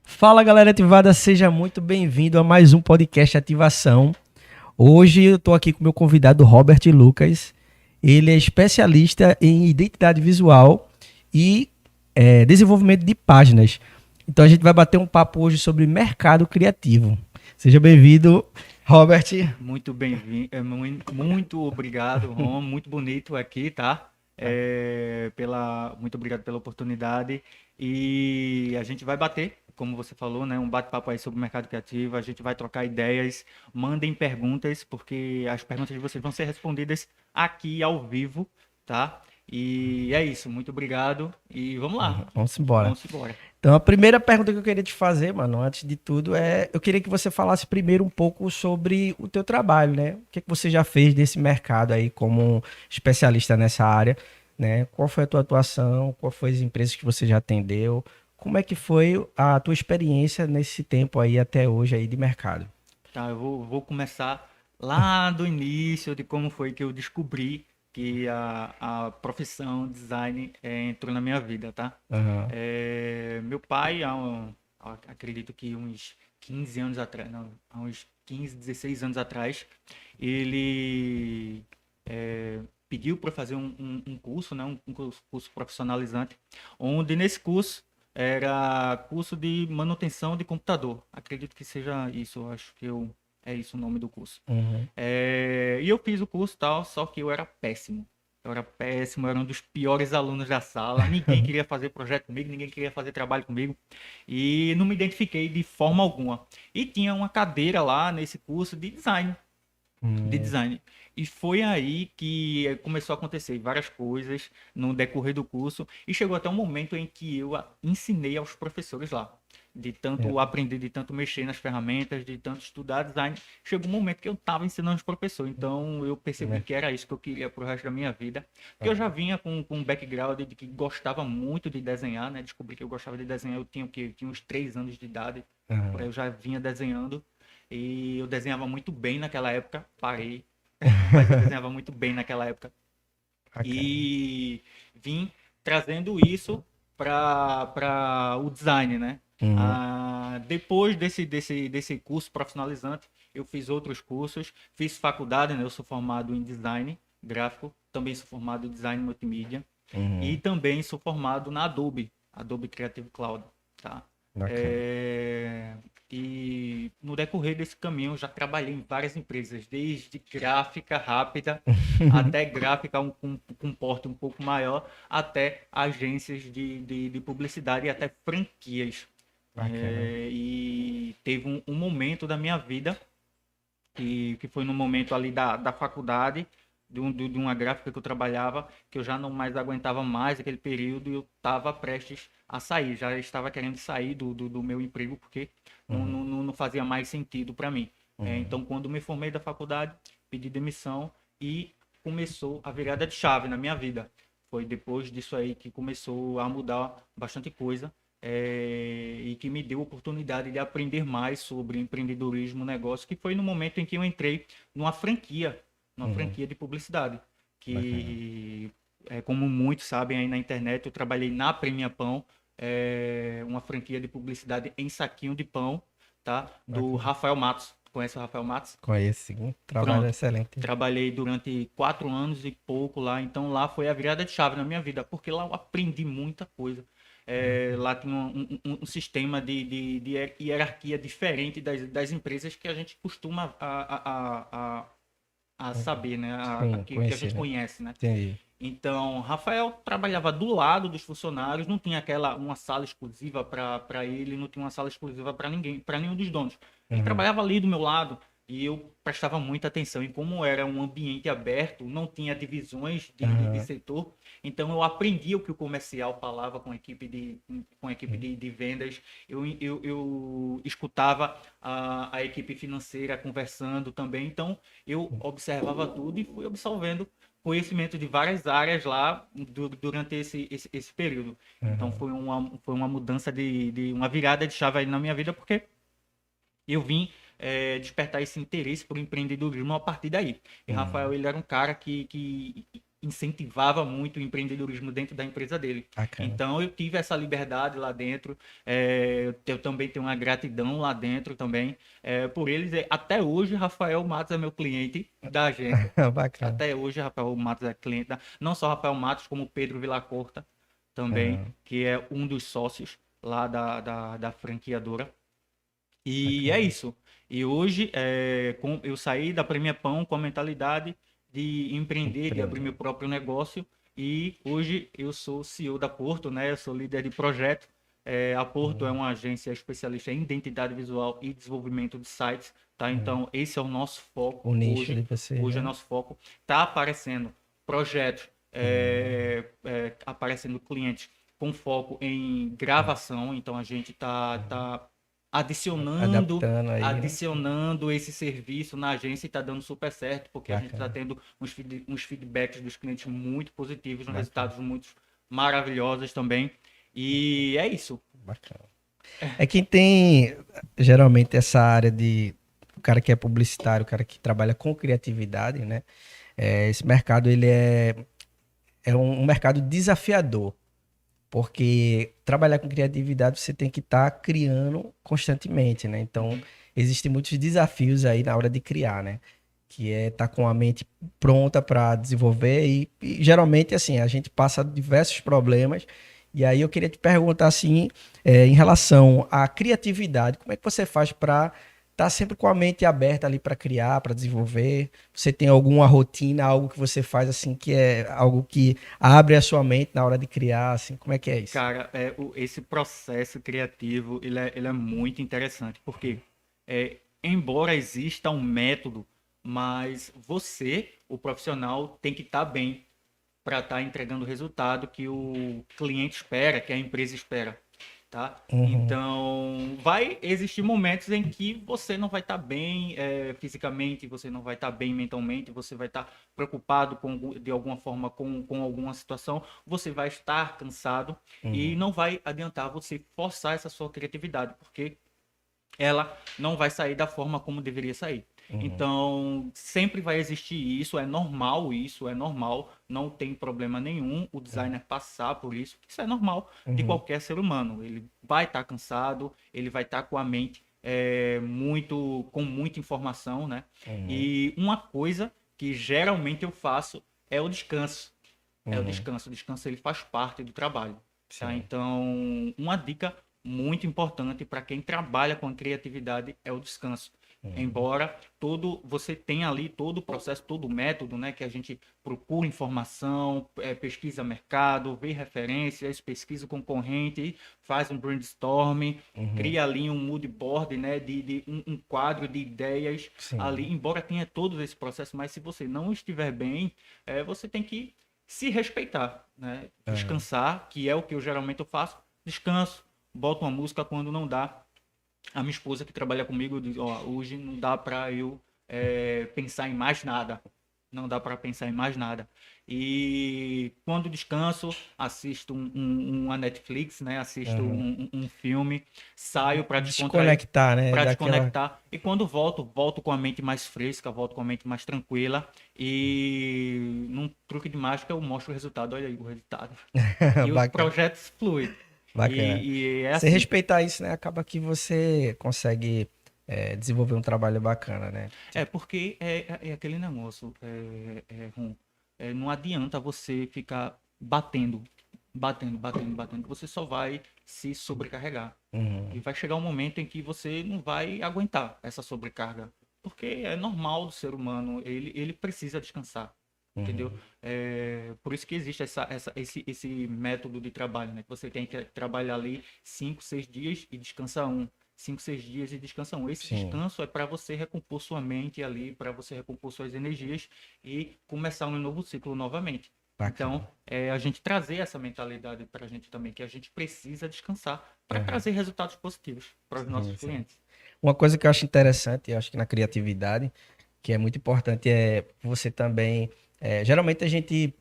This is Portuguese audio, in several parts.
Fala galera ativada, seja muito bem-vindo a mais um podcast Ativação. Hoje eu estou aqui com o meu convidado Robert Lucas. Ele é especialista em identidade visual e desenvolvimento de páginas. Então a gente vai bater um papo hoje sobre mercado criativo. Seja bem-vindo, Robert. Muito bem-vindo, muito obrigado, Rom, muito bonito aqui, tá? Muito obrigado pela oportunidade e a gente vai bater, como você falou, né? Um bate-papo aí sobre o mercado criativo, a gente vai trocar ideias, mandem perguntas, porque as perguntas de vocês vão ser respondidas aqui ao vivo, tá? E é isso, muito obrigado e vamos lá, Vamos embora. vamos embora. Então, a primeira pergunta que eu queria te fazer, mano, antes de tudo, eu queria que você falasse primeiro um pouco sobre o teu trabalho, né? O que você já fez desse mercado aí como especialista nessa área, né? Qual foi a tua atuação? Qual foi as empresas que você já atendeu? Como é que foi a tua experiência nesse tempo aí até hoje aí de mercado? Tá, eu vou começar lá do início de como foi que eu descobri que a profissão design entrou na minha vida, tá? Aham. Meu pai, acredito que uns 15 anos atrás, não, há uns 15, 16 anos atrás, ele pediu para fazer um curso, né, um curso profissionalizante, onde nesse curso era curso de manutenção de computador. Acredito que seja isso, eu acho que é isso o nome do curso. Uhum. E eu fiz o curso e tal, só que eu era péssimo. Eu era péssimo, eu era um dos piores alunos da sala. Ninguém queria fazer projeto comigo, ninguém queria fazer trabalho comigo. E não me identifiquei de forma alguma. E tinha uma cadeira lá nesse curso de Hum. design. E foi aí que começou a acontecer várias coisas no decorrer do curso e chegou até um momento em que eu ensinei aos professores lá. De tanto É. aprender, de tanto mexer nas ferramentas, de tanto estudar design, chegou um momento que eu estava ensinando os professores. Então eu percebi Né? que era isso que eu queria pro resto da minha vida. Porque eu já Aham. vinha com um background de que gostava muito de desenhar, né? Descobri que eu gostava de desenhar, eu tinha o quê? Eu tinha uns 3 anos de idade, por aí Aham. eu já vinha desenhando. E eu desenhava muito bem naquela época. Parei, mas eu desenhava muito bem naquela época. Bacana. E vim trazendo isso para o design, né? Uhum. Depois desse curso profissionalizante, eu fiz outros cursos, fiz faculdade, né? Eu sou formado em design gráfico, também sou formado em design multimídia e Uhum. também sou formado na Adobe Creative Cloud, tá? Bacana. É, E no decorrer desse caminho, eu já trabalhei em várias empresas, desde gráfica rápida até gráfica com porte um pouco maior, até agências de publicidade e até franquias. Bacana. E teve um momento da minha vida que foi no momento ali da faculdade, de uma gráfica que eu trabalhava, que eu já não mais aguentava mais aquele período e eu estava prestes a sair, já estava querendo sair do meu emprego, porque Uhum. não fazia mais sentido para mim. Uhum. Então, quando me formei da faculdade, pedi demissão e começou a virada de chave na minha vida. Foi depois disso aí que começou a mudar bastante coisa e que me deu a oportunidade de aprender mais sobre empreendedorismo, negócio, que foi no momento em que eu entrei numa Uhum. franquia de publicidade, Bacana. que, como muitos sabem aí na internet, eu trabalhei na Premia Pão, uma franquia de publicidade em saquinho de pão, tá? Do Bacana. Rafael Matos. Conhece o Rafael Matos? Conheço, sim. Trabalho Pronto. excelente. Trabalhei durante 4 anos e pouco lá, então lá foi a virada de chave na minha vida, porque lá eu aprendi muita coisa. Lá tinha um sistema de hierarquia diferente das empresas que a gente costuma a saber, né? Sim, Que a conheci, gente né? conhece, né? Entendi. Então, Rafael trabalhava do lado dos funcionários, não tinha uma sala exclusiva para ele, não tinha uma sala exclusiva para ninguém, para nenhum dos donos. Ele Uhum. trabalhava ali do meu lado e eu prestava muita atenção. E como era um ambiente aberto, não tinha divisões de Aham. setor, então eu aprendia o que o comercial falava com a equipe de vendas, eu escutava a equipe financeira conversando também, então eu observava tudo e fui absorvendo conhecimento de várias áreas lá durante esse período. Então Aham. foi uma mudança de uma virada de chave aí na minha vida, porque eu vim despertar esse interesse por empreendedorismo a partir daí. E Rafael, Uhum. ele era um cara que incentivava muito o empreendedorismo dentro da empresa dele. Bacana. Então eu tive essa liberdade lá dentro, eu também tenho uma gratidão lá dentro também, por eles. Até hoje, Rafael Matos é meu cliente da agência. Bacana. Até hoje, Rafael Matos é cliente, não só Rafael Matos, como Pedro Villacorta também, Aham, que é um dos sócios lá da franqueadora. E é bacana. isso. E hoje eu saí da Premier Pão com a mentalidade de empreender, de abrir Empreender. meu próprio negócio. E hoje eu sou CEO da Porto, né? Eu sou líder de projeto. A Porto é Hum, uma agência especialista em identidade visual e desenvolvimento de sites, tá? é. Então esse é o nosso foco O nicho hoje. de vocês, Hoje é né? nosso foco. Tá aparecendo projetos, Hum, aparecendo clientes com foco em gravação. Então a gente tá adicionando adaptando aí, né? adicionando esse serviço na agência e está dando super certo, porque a gente está Bacana, tendo uns feedbacks dos clientes muito positivos, uns bacana, resultados muito maravilhosos também. E é isso. bacana. É quem tem geralmente essa área de o cara que é publicitário, o cara que trabalha com criatividade, né? Esse mercado ele é um mercado desafiador, porque trabalhar com criatividade você tem que estar criando constantemente, né? Então, Uhum. existem muitos desafios aí na hora de criar, né? Que é estar com a mente pronta para desenvolver e geralmente assim, a gente passa diversos problemas. E aí eu queria te perguntar assim, em relação à criatividade, como é que você faz para estar sempre com a mente aberta ali para criar, para desenvolver? Você tem alguma rotina, algo que você faz assim que é algo que abre a sua mente na hora de criar, assim, como é que é isso? Cara, esse processo criativo, ele é muito interessante, porque embora exista um método, mas você, o profissional, tem que estar bem para estar entregando o resultado que o cliente espera, que a empresa espera, tá? Uhum, Então, vai existir momentos em que você não vai estar bem fisicamente, você não vai estar bem mentalmente, você vai estar preocupado de alguma forma com alguma situação, você vai estar cansado e uhum, não vai adiantar você forçar essa sua criatividade, porque ela não vai sair da forma como deveria sair. uhum, Então, sempre vai existir isso é normal, não tem problema nenhum o designer passar por isso é normal de uhum, qualquer ser humano. Ele vai estar cansado, ele vai estar com a mente com muita informação, né? uhum, E uma coisa que geralmente eu faço é o descanso. É o uhum, descanso. O descanso ele faz parte do trabalho, tá? sim, Então, uma dica muito importante para quem trabalha com criatividade é o descanso. uhum, Embora você tenha ali todo o processo, todo o método, né, que a gente procura informação, pesquisa mercado, vê referências, pesquisa concorrente, faz um brainstorming, uhum, cria ali um mood board, né, de um quadro de ideias ali, sim, embora tenha todo esse processo, mas se você não estiver bem, você tem que se respeitar, né? é, Descansar, que é o que eu faço. Descanso, boto uma música quando não dá. A minha esposa que trabalha comigo diz, ó, hoje não dá para eu pensar em mais nada. Não dá para pensar em mais nada. E quando descanso, assisto uma Netflix, né? Assisto uhum. um filme, saio para descontrair, Desconectar, né, para daquela... desconectar. E quando volto com a mente mais fresca, volto com a mente mais tranquila. E num truque de mágica eu mostro o resultado. Olha aí o resultado. E os Bacana, projetos fluem. bacana. E é Se assim. respeitar isso, né, acaba que você consegue desenvolver um trabalho bacana, né? Porque é aquele negócio, Ron, não adianta você ficar batendo, que você só vai se sobrecarregar. E Uhum, vai chegar um momento em que você não vai aguentar essa sobrecarga. Porque é normal do ser humano, ele precisa descansar, entendeu? uhum, Por isso que existe esse método de trabalho, né? Que você tem que trabalhar ali 5, 6 dias e descansa um. 5, 6 dias e descansa um. Esse sim, descanso é para você recompor sua mente ali, para você recompor suas energias e começar um novo ciclo novamente. Então, bacana. a gente trazer essa mentalidade para a gente também, que a gente precisa descansar para Uhum, trazer resultados positivos para os nossos sim, sim. clientes. Uma coisa que eu acho interessante, eu acho que na criatividade, que é muito importante, é você também. Geralmente a gente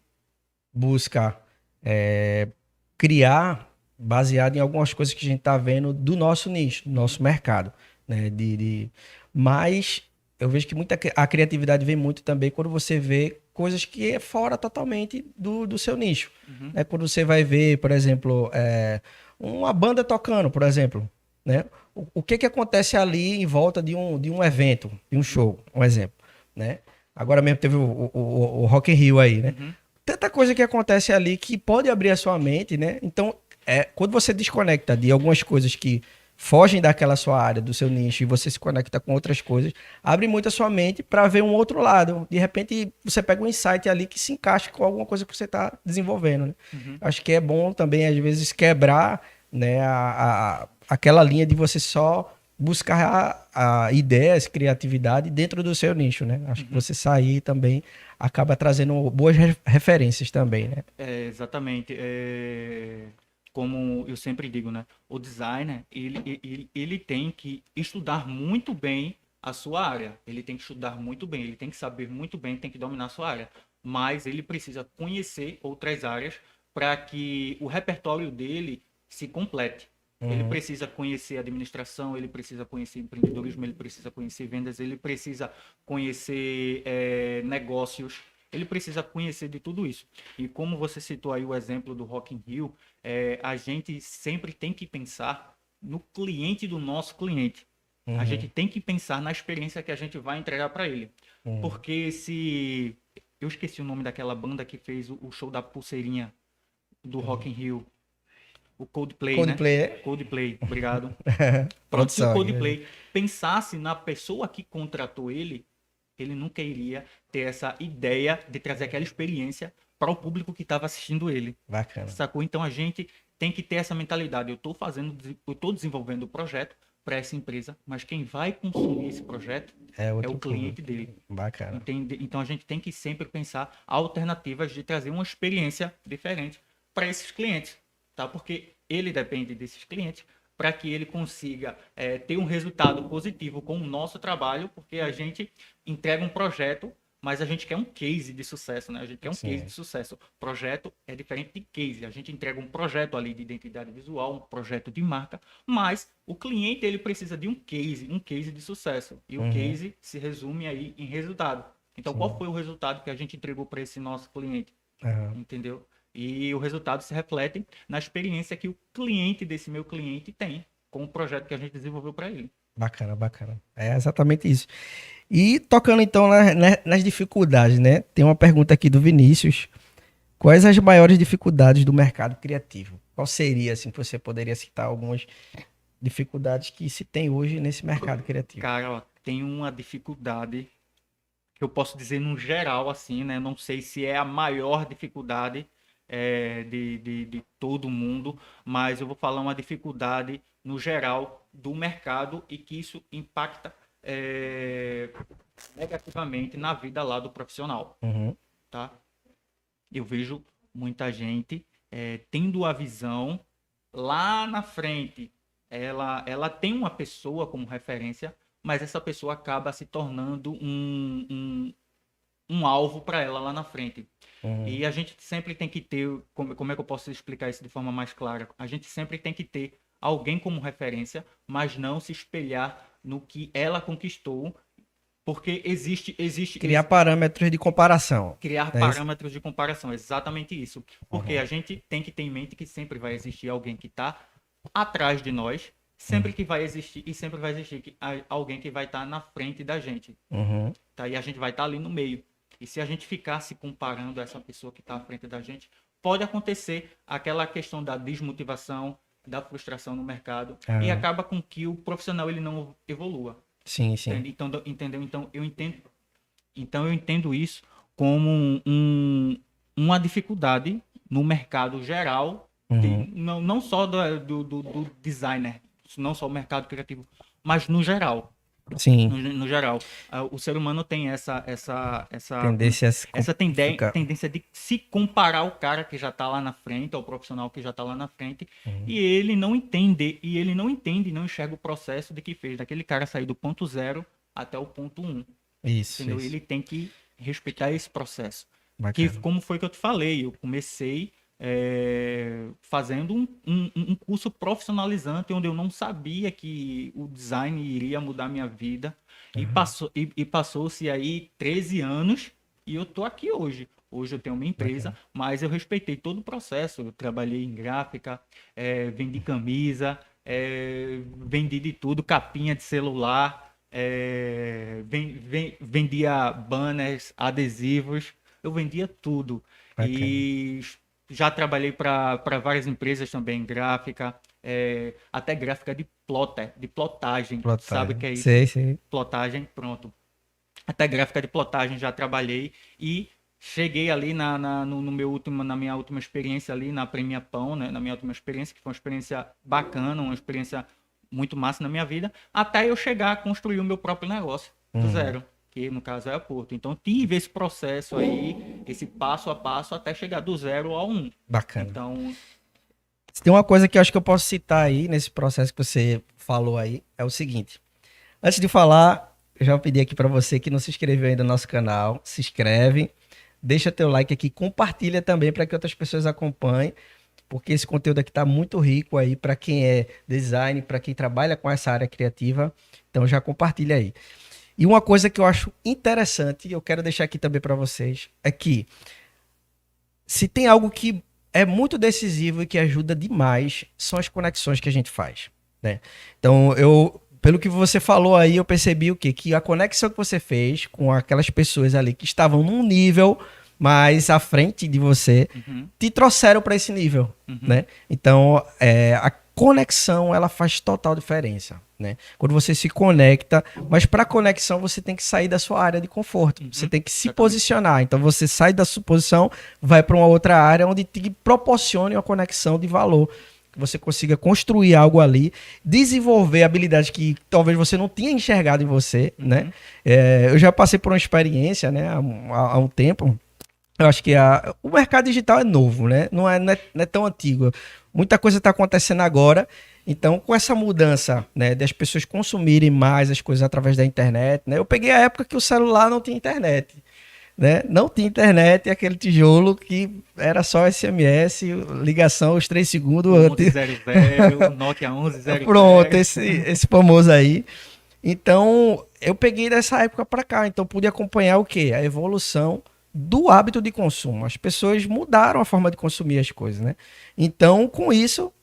busca é, criar baseado em algumas coisas que a gente está vendo do nosso nicho, do nosso mercado, né? Mas eu vejo que a criatividade vem muito também quando você vê coisas que é fora totalmente do seu nicho. Uhum. Né? Quando você vai ver, por exemplo, uma banda tocando, por exemplo, né? O que que acontece ali em volta de um evento, de um show, um exemplo, né? Agora mesmo teve o Rock in Rio aí, né? Uhum. Tanta coisa que acontece ali que pode abrir a sua mente, né? Então, quando você desconecta de algumas coisas que fogem daquela sua área, do seu nicho, e você se conecta com outras coisas, abre muito a sua mente para ver um outro lado. De repente, você pega um insight ali que se encaixa com alguma coisa que você está desenvolvendo, né? Uhum. Acho que é bom também, às vezes, quebrar, né, aquela linha de você só buscar ideias, criatividade dentro do seu nicho, né? Acho que Uhum. você sair também acaba trazendo boas referências também, né? Exatamente. Como eu sempre digo, né? O designer, ele tem que estudar muito bem a sua área. Ele tem que estudar muito bem, ele tem que saber muito bem, tem que dominar a sua área. Mas ele precisa conhecer outras áreas para que o repertório dele se complete. Ele Uhum. precisa conhecer administração, ele precisa conhecer empreendedorismo, ele precisa conhecer vendas, ele precisa conhecer negócios, ele precisa conhecer de tudo isso. E como você citou aí o exemplo do Rock in Rio, a gente sempre tem que pensar no cliente do nosso cliente. A gente Uhum. tem que pensar na experiência que a gente vai entregar para ele. Uhum. Porque se... Eu esqueci o nome daquela banda que fez o show da pulseirinha do Rock in Rio. O Coldplay, né? Coldplay, é? Coldplay, obrigado. Pronto, se o Produção aqui, né? Coldplay pensasse na pessoa que contratou ele, ele nunca iria ter essa ideia de trazer aquela experiência para o público que estava assistindo ele. Bacana. Sacou? Então a gente tem que ter essa mentalidade. Eu estou desenvolvendo o projeto para essa empresa, mas quem vai consumir esse projeto É é o outro cliente público. dele. Bacana. Entende? Então a gente tem que sempre pensar alternativas de trazer uma experiência diferente para esses clientes, tá? Porque ele depende desses clientes para que ele consiga ter um resultado positivo com o nosso trabalho, porque a gente entrega um projeto, mas a gente quer um case de sucesso, né? A gente quer um case Sim. de sucesso. Projeto é diferente de case. A gente entrega um projeto ali de identidade visual, um projeto de marca, mas o cliente ele precisa de um case de sucesso. E o Uhum. case se resume aí em resultado. Então, qual Sim. foi o resultado que a gente entregou para esse nosso cliente? Aham. Entendeu? E o resultado se reflete na experiência que o cliente desse meu cliente tem com o projeto que a gente desenvolveu para ele. Bacana, bacana. É exatamente isso. E tocando então nas dificuldades, né? Tem uma pergunta aqui do Vinícius. Quais as maiores dificuldades do mercado criativo? Qual seria, assim, que você poderia citar algumas dificuldades que se tem hoje nesse mercado criativo? Cara, ó, tem uma dificuldade que eu posso dizer no geral, assim, né? Não sei se é a maior dificuldade de todo mundo, mas eu vou falar uma dificuldade no geral do mercado e que isso impacta negativamente na vida lá do profissional, Uhum. tá? Eu vejo muita gente tendo a visão lá na frente. Ela tem uma pessoa como referência, mas essa pessoa acaba se tornando um alvo para ela lá na frente. Uhum. E a gente sempre tem que ter, como é que eu posso explicar isso de forma mais clara? A gente sempre tem que ter alguém como referência, mas não se espelhar no que ela conquistou, porque Criar parâmetros de comparação. criar É isso? parâmetros de comparação, exatamente isso. Porque Uhum. a gente tem que ter em mente que sempre vai existir alguém que está atrás de nós, sempre Uhum. que vai existir e sempre vai existir alguém que vai estar na frente da gente, Uhum. tá? E a gente vai estar ali no meio. E se a gente ficar se comparando a essa pessoa que está à frente da gente, pode acontecer aquela questão da desmotivação, da frustração no mercado e Ah, acaba com que o profissional ele não evolua. sim, sim. Entende? Então, entendeu? Então eu entendo isso como uma dificuldade no mercado geral, Uhum. não só do designer, não só o mercado criativo, mas no geral. Sim. No geral, o ser humano tem essa Tendência a se ficar. tendência de se comparar ao cara que já está lá na frente, ao profissional que já está lá na frente, Uhum. e ele não entende, não enxerga o processo de que fez daquele cara sair do ponto zero até o ponto um. Isso, Entendeu? isso. Ele tem que respeitar esse processo. Que Bacana. como foi que eu te falei, eu comecei fazendo um curso profissionalizante onde eu não sabia que o design iria mudar minha vida. Passou-se aí 13 anos e eu tô aqui hoje. Hoje eu tenho uma empresa, mas eu respeitei todo o processo. Eu trabalhei em gráfica, vendi camisa, vendi de tudo, capinha de celular, vendia banners, adesivos, eu vendia tudo. Bacana. E já trabalhei para várias empresas também, gráfica, até gráfica de plotter, de plotagem. Sabe o que é isso? Sei. Plotagem, pronto. Até gráfica de plotagem já trabalhei e cheguei ali na minha última experiência ali na Premia Pão, né? Na minha última experiência, que foi uma experiência bacana, uma experiência muito massa na minha vida, até eu chegar a construir o meu próprio negócio do zero, que no caso é a Porto. Então tive esse processo aí, esse passo a passo até chegar do 0 ao 1. Bacana. Então, tem uma coisa que eu acho que eu posso citar aí nesse processo que você falou aí, é o seguinte. Antes de falar, eu já pedi aqui para você que não se inscreveu ainda no nosso canal, se inscreve, deixa teu like aqui, compartilha também para que outras pessoas acompanhem, porque esse conteúdo aqui está muito rico aí para quem é design, para quem trabalha com essa área criativa. Então já compartilha aí. E uma coisa que eu acho interessante, e eu quero deixar aqui também para vocês, é que se tem algo que é muito decisivo e que ajuda demais, são as conexões que a gente faz, né? Então, pelo que você falou aí, eu percebi o quê? Que a conexão que você fez com aquelas pessoas ali que estavam num nível mais à frente de você, te trouxeram para esse nível, né? Então, a conexão, ela faz total diferença, né? Quando você se conecta, mas para conexão você tem que sair da sua área de conforto, você tem que se posicionar. Então, você sai da sua posição, vai para uma outra área onde te proporcione uma conexão de valor, que você consiga construir algo ali, desenvolver habilidades que talvez você não tinha enxergado em você, né? Eu já passei por uma experiência, né, há um tempo. Eu acho que o mercado digital é novo, né? Não é tão antigo. Muita coisa está acontecendo agora. Então, com essa mudança, né, das pessoas consumirem mais as coisas através da internet, né? Eu peguei a época que o celular não tinha internet, né? Não tinha internet e aquele tijolo que era só SMS, ligação aos 3 segundos. 1100, Nokia 1100. Pronto, esse famoso aí. Então, eu peguei dessa época para cá. Então, pude acompanhar o quê? A evolução do hábito de consumo. As pessoas mudaram a forma de consumir as coisas, né? Então, com isso,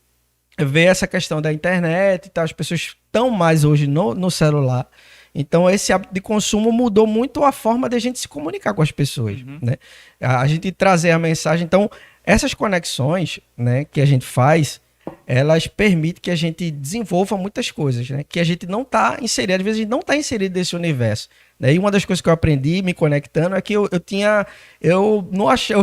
veio essa questão da internet e tal. As pessoas estão mais hoje no celular. Então, esse hábito de consumo mudou muito a forma de a gente se comunicar com as pessoas, né? A gente trazer a mensagem. Então, essas conexões, né, que a gente faz, elas permitem que a gente desenvolva muitas coisas, né? Que a gente não está inserido, às vezes a gente não está inserido nesse universo. E uma das coisas que eu aprendi me conectando é que eu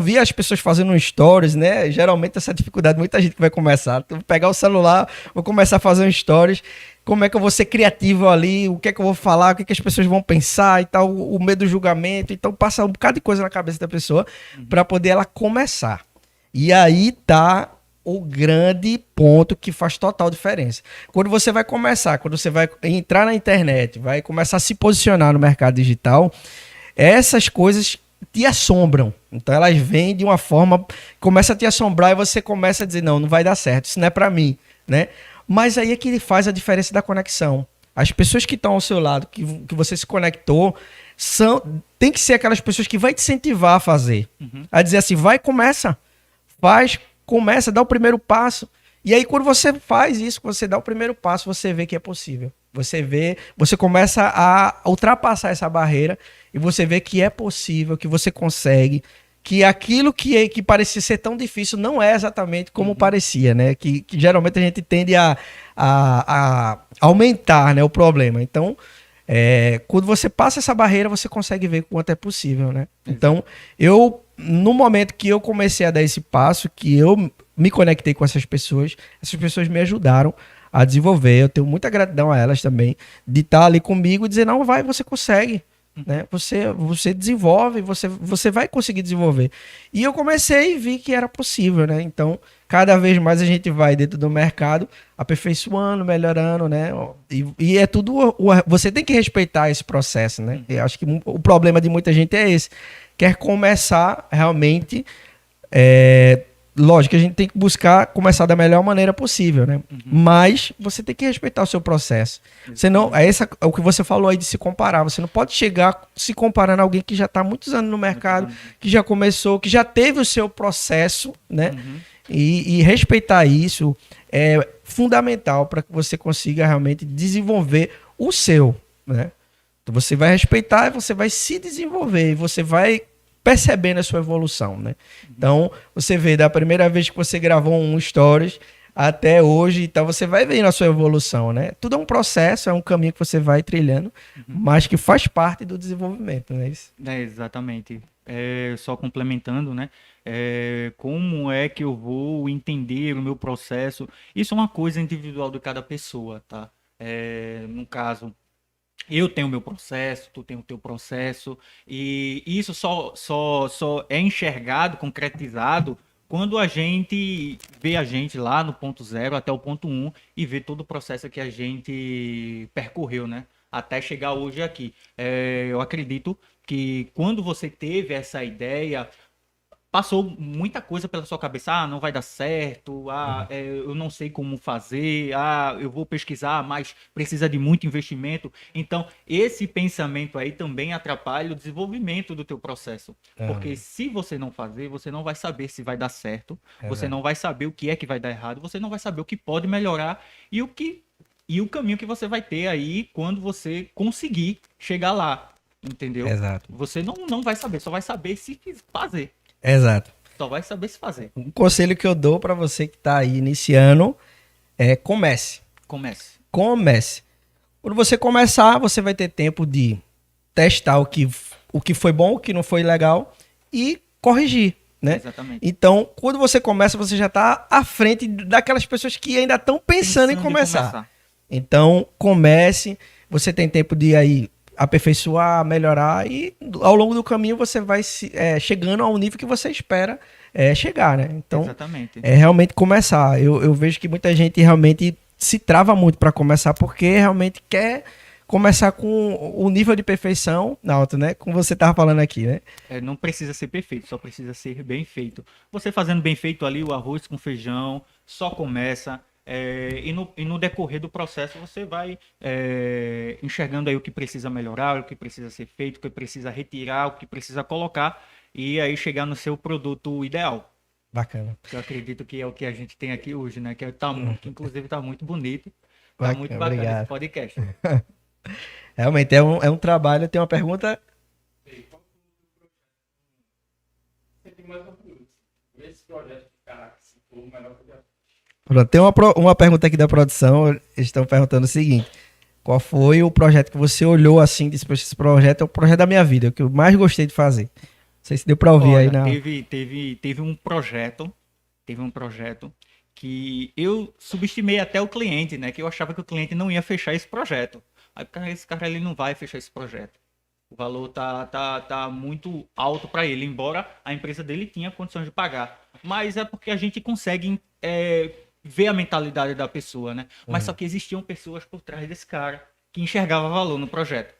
via as pessoas fazendo stories, né? Geralmente essa dificuldade, muita gente que vai começar, vou pegar o celular, vou começar a fazer um stories, como é que eu vou ser criativo ali, o que é que eu vou falar, o que é que as pessoas vão pensar e tal, o medo do julgamento, então passa um bocado de coisa na cabeça da pessoa para poder ela começar. E aí tá o grande ponto que faz total diferença. Quando você vai começar, quando você vai entrar na internet, vai começar a se posicionar no mercado digital, essas coisas te assombram. Então elas vêm de uma forma, começa a te assombrar e você começa a dizer, não vai dar certo, isso não é para mim, né? Mas aí é que faz a diferença da conexão. As pessoas que estão ao seu lado, que você se conectou, tem que ser aquelas pessoas que vai te incentivar a fazer. A dizer assim, vai, começa, dá o primeiro passo. E aí, quando você faz isso, você dá o primeiro passo, você vê que é possível. Você começa a ultrapassar essa barreira e você vê que é possível, que você consegue, que aquilo que parecia ser tão difícil não é exatamente como parecia, né? Que geralmente a gente tende a aumentar, né, o problema. Então, quando você passa essa barreira, você consegue ver quanto é possível, né? Então, no momento que eu comecei a dar esse passo, que eu me conectei com essas pessoas me ajudaram a desenvolver. Eu tenho muita gratidão a elas também, de estar ali comigo e dizer, não, vai, você consegue, né? Você desenvolve, você vai conseguir desenvolver. E eu comecei e vi que era possível, né? Então, cada vez mais a gente vai dentro do mercado, aperfeiçoando, melhorando, né? E é tudo, você tem que respeitar esse processo, né? Eu acho que o problema de muita gente é esse. Quer começar realmente lógico que a gente tem que buscar começar da melhor maneira possível, né? Uhum. Mas você tem que respeitar o seu processo. Você não, é o que você falou aí de se comparar. Você não pode chegar se comparando a alguém que já está há muitos anos no mercado, que já começou, que já teve o seu processo, né? Uhum. E respeitar isso é fundamental para que você consiga realmente desenvolver o seu, né? Então você vai respeitar e você vai se desenvolver, e você vai percebendo a sua evolução, né? Então, você vê da primeira vez que você gravou um stories até hoje, então você vai vendo a sua evolução, né? Tudo é um processo, é um caminho que você vai trilhando, mas que faz parte do desenvolvimento, né? Isso. Exatamente. Só complementando, né? Como é que eu vou entender o meu processo? Isso é uma coisa individual de cada pessoa, tá? No caso, eu tenho o meu processo, tu tem o teu processo, e isso só é enxergado, concretizado, quando a gente vê a gente lá no ponto zero até o ponto um e vê todo o processo que a gente percorreu, né? Até chegar hoje aqui. Eu acredito que quando você teve essa ideia, passou muita coisa pela sua cabeça. Ah, não vai dar certo. Ah, eu não sei como fazer. Ah, eu vou pesquisar, mas precisa de muito investimento. Então, esse pensamento aí também atrapalha o desenvolvimento do teu processo. Porque se você não fazer, você não vai saber se vai dar certo. Você não vai saber o que é que vai dar errado. Você não vai saber o que pode melhorar e o caminho que você vai ter aí quando você conseguir chegar lá. Entendeu? Exato. Você não vai saber, só vai saber se fazer. Exato. Só vai saber se fazer. Um conselho que eu dou para você que está aí iniciando é comece. Comece. Comece. Quando você começar, você vai ter tempo de testar o que foi bom, o que não foi legal e corrigir, né? Exatamente. Então, quando você começa, você já está à frente daquelas pessoas que ainda estão pensando em começar. Então, comece. Você tem tempo de aí aperfeiçoar, melhorar e ao longo do caminho você vai chegando ao nível que você espera chegar, né? Então, Exatamente. é realmente começar. Eu vejo que muita gente realmente se trava muito para começar porque realmente quer começar com o nível de perfeição alto, né? Como você estava falando aqui, né? Não precisa ser perfeito, só precisa ser bem feito. Você fazendo bem feito ali o arroz com feijão, só começa. E no decorrer do processo você vai enxergando aí o que precisa melhorar, o que precisa ser feito, o que precisa retirar, o que precisa colocar e aí chegar no seu produto ideal. Bacana. Que eu acredito que é o que a gente tem aqui hoje, né? Que inclusive está muito bonito. Tá muito bacana Obrigado. esse podcast. Realmente é um trabalho. Tem uma pergunta? Pronto, tem uma pergunta aqui da produção. Eles estão perguntando o seguinte: qual foi o projeto que você olhou assim, disse, "Poxa, esse projeto é o projeto da minha vida, o que eu mais gostei de fazer"? Não sei se deu para ouvir aí Olha, na. teve um projeto que eu subestimei até o cliente, né? Que eu achava que o cliente não ia fechar esse projeto. Aí, cara, esse cara ele não vai fechar esse projeto. O valor tá muito alto para ele, embora a empresa dele tinha condições de pagar. Mas é porque a gente consegue ver a mentalidade da pessoa, né? Mas só que existiam pessoas por trás desse cara que enxergava valor no projeto.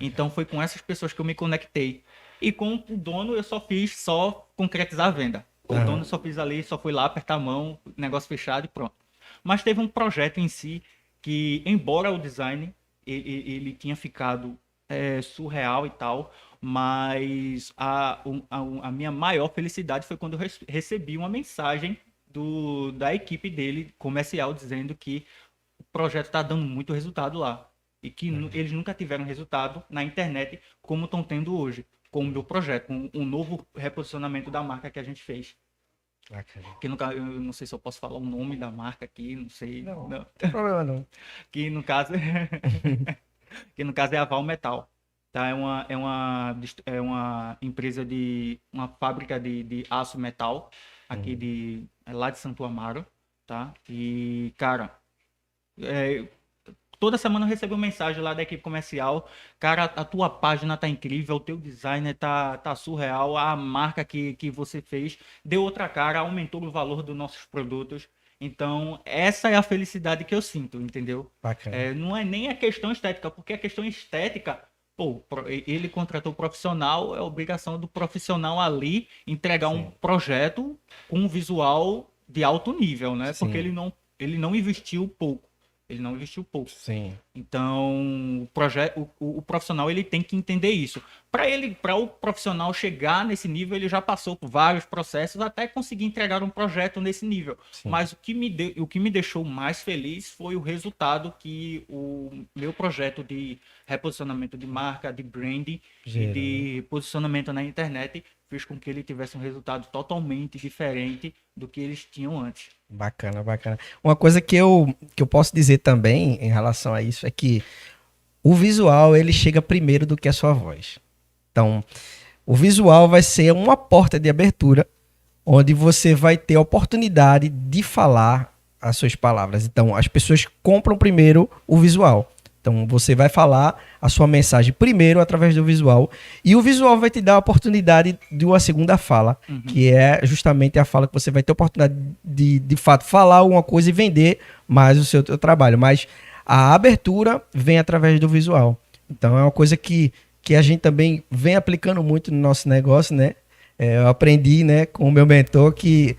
Então foi com essas pessoas que eu me conectei. E com o dono eu só concretizar a venda. Com o dono eu só fiz ali, só fui lá apertar a mão, negócio fechado e pronto. Mas teve um projeto em si que, embora o design ele tinha ficado surreal e tal, mas a minha maior felicidade foi quando eu recebi uma mensagem da equipe dele comercial dizendo que o projeto está dando muito resultado lá e que eles nunca tiveram resultado na internet como estão tendo hoje com o meu projeto, com um novo reposicionamento da marca que a gente fez. Que no caso, eu não sei se eu posso falar o nome da marca aqui, não sei. Não tem problema não. Que no caso que no caso é a Val Metal. Tá? É uma empresa uma fábrica de aço metal aqui lá de Santo Amaro, tá? E cara, toda semana eu recebo uma mensagem lá da equipe comercial. Cara, a tua página tá incrível, o teu designer tá surreal, a marca que você fez deu outra cara, aumentou o valor dos nossos produtos. Então, essa é a felicidade que eu sinto, entendeu? Bacana. Não é nem a questão estética, porque a questão estética Pô, ele contratou o profissional, é obrigação do profissional ali entregar um Sim, projeto com um visual de alto nível, né? Porque sim, ele não investiu pouco. Ele não investiu pouco. sim, Então, o profissional ele tem que entender isso. Para o profissional chegar nesse nível, ele já passou por vários processos até conseguir entregar um projeto nesse nível. sim. Mas o que me deixou mais feliz foi o resultado que o meu projeto de reposicionamento de marca, de branding e Gera, né? de posicionamento na internet fez com que ele tivesse um resultado totalmente diferente do que eles tinham antes. Bacana, bacana. Uma coisa que eu posso dizer também em relação a isso é que o visual ele chega primeiro do que a sua voz. Então, o visual vai ser uma porta de abertura onde você vai ter a oportunidade de falar as suas palavras. Então, as pessoas compram primeiro o visual. Então, você vai falar a sua mensagem primeiro através do visual, e o visual vai te dar a oportunidade de uma segunda fala, Uhum. que é justamente a fala que você vai ter a oportunidade de fato, falar alguma coisa e vender mais o seu trabalho. Mas a abertura vem através do visual. Então, é uma coisa que a gente também vem aplicando muito no nosso negócio, né? Eu aprendi, né, com o meu mentor que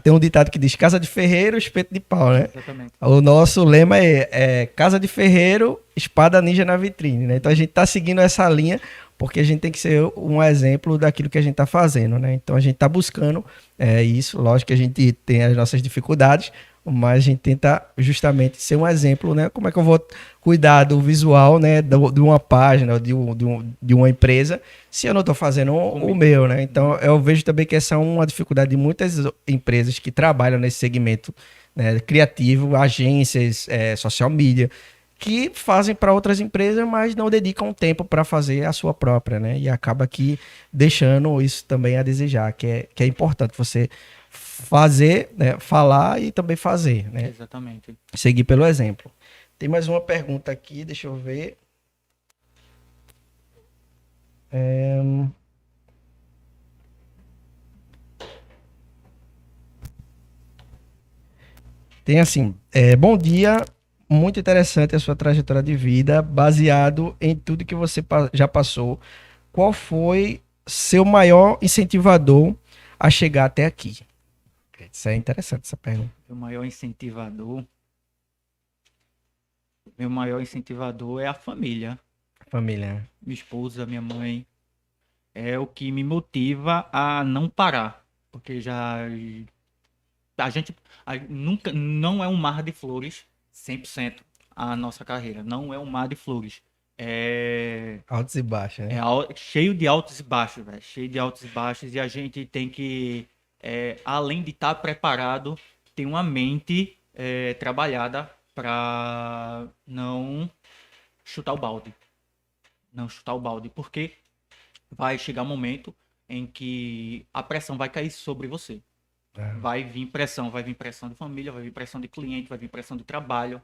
tem um ditado que diz casa de ferreiro, espeto de pau, né? Exatamente. O nosso lema é casa de ferreiro, espada ninja na vitrine, né? Então a gente está seguindo essa linha porque a gente tem que ser um exemplo daquilo que a gente está fazendo, né? Então a gente está buscando isso. Lógico que a gente tem as nossas dificuldades, mas a gente tenta justamente ser um exemplo, né? Como é que eu vou cuidar do visual, né? De uma página, de uma empresa, se eu não estou fazendo o Comigo. meu, né? Então eu vejo também que essa é uma dificuldade de muitas empresas que trabalham nesse segmento, né, criativo, agências, social media, que fazem para outras empresas, mas não dedicam tempo para fazer a sua própria, né? E acaba aqui deixando isso também a desejar, que é importante você fazer, né, falar e também fazer, né? Exatamente. Seguir pelo exemplo. Tem mais uma pergunta aqui, deixa eu ver. Tem assim, bom dia, muito interessante a sua trajetória de vida, baseado em tudo que você já passou. Qual foi seu maior incentivador a chegar até aqui? Isso é interessante, essa pergunta. Meu maior incentivador, meu maior incentivador é a família. Família. Minha esposa, minha mãe, é o que me motiva a não parar, porque já a gente nunca não é um mar de flores 100% a nossa carreira, não é um mar de flores. É Altos e baixos, né? cheio de altos e baixos, velho. Cheio de altos e baixos. E a gente tem que, além de estar preparado, ter uma mente trabalhada para não chutar o balde. Não chutar o balde. Porque vai chegar um momento em que a pressão vai cair sobre você. Ah, Vai vir pressão de família, vai vir pressão de cliente, vai vir pressão de trabalho,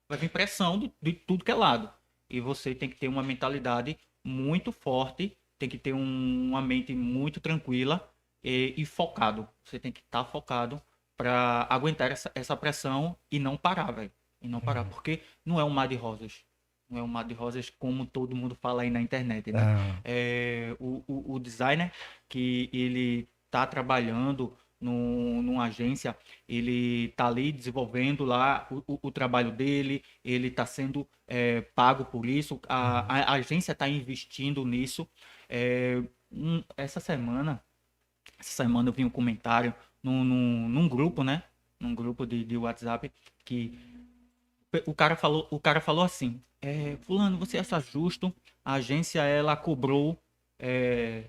vai vir pressão de tudo que é lado. E você tem que ter uma mentalidade muito forte, tem que ter uma mente muito tranquila e focado. Você tem que estar focado para aguentar essa pressão e não parar, velho. E não parar, porque não é um mar de rosas. Não é um mar de rosas como todo mundo fala aí na internet, né? ah, O designer que ele está trabalhando numa agência, ele está ali desenvolvendo lá o trabalho dele, ele está sendo pago por isso, a agência está investindo nisso. É, essa semana eu vi um comentário num grupo, né? Num grupo de WhatsApp que o cara falou assim, fulano, você acha justo? A agência ela cobrou é,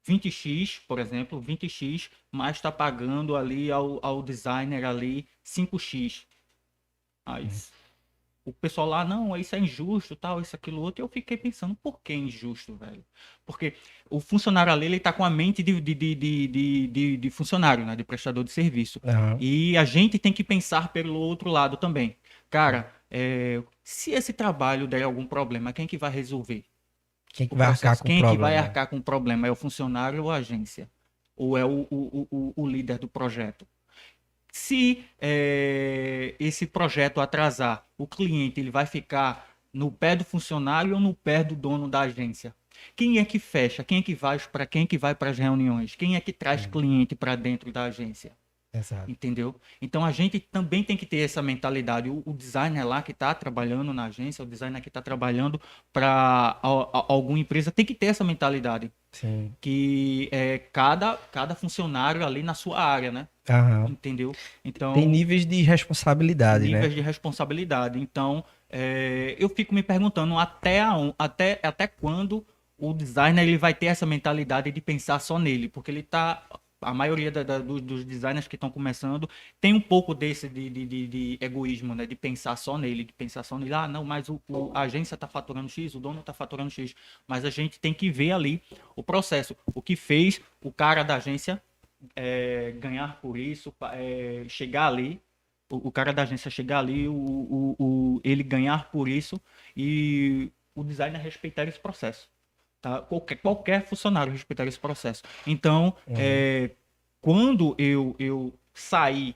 20x, por exemplo, 20x, mas está pagando ali ao designer ali 5x. Aí o pessoal lá, não, isso é injusto, tal, isso, aquilo, outro. E eu fiquei pensando, por que injusto, velho? Porque o funcionário ali, ele tá com a mente de funcionário, né? De prestador de serviço. ah. E a gente tem que pensar pelo outro lado também. Cara, se esse trabalho der algum problema, quem que vai resolver Quem que o vai arcar processo? com o Quem é que vai problema? arcar com o problema? É o funcionário ou a agência? Ou é o líder do projeto? Se esse projeto atrasar, o cliente ele vai ficar No pé do funcionário ou no pé do dono da agência? Quem é que fecha? Quem é que vai para as reuniões? Quem é que traz cliente para dentro da agência? Exato. Entendeu? Então a gente também tem que ter essa mentalidade. O designer lá que está trabalhando na agência, o designer que está trabalhando para alguma empresa, tem que ter essa mentalidade. Sim. Que é cada funcionário ali na sua área, né? Aham. Entendeu? Tem Então, níveis de responsabilidade, né? níveis de responsabilidade. Então, eu fico me perguntando até quando o designer ele vai ter essa mentalidade de pensar só nele, porque ele tá. A maioria dos designers que estão começando tem um pouco desse de egoísmo, né? De pensar só nele, de pensar só nele. Ah, não, mas a agência está faturando X, o dono está faturando X. Mas a gente tem que ver ali o processo. O que fez o cara da agência ganhar por isso, chegar ali, o cara da agência chegar ali, ele ganhar por isso e o designer respeitar esse processo. Tá? Qualquer funcionário respeitar esse processo. Então, quando eu saí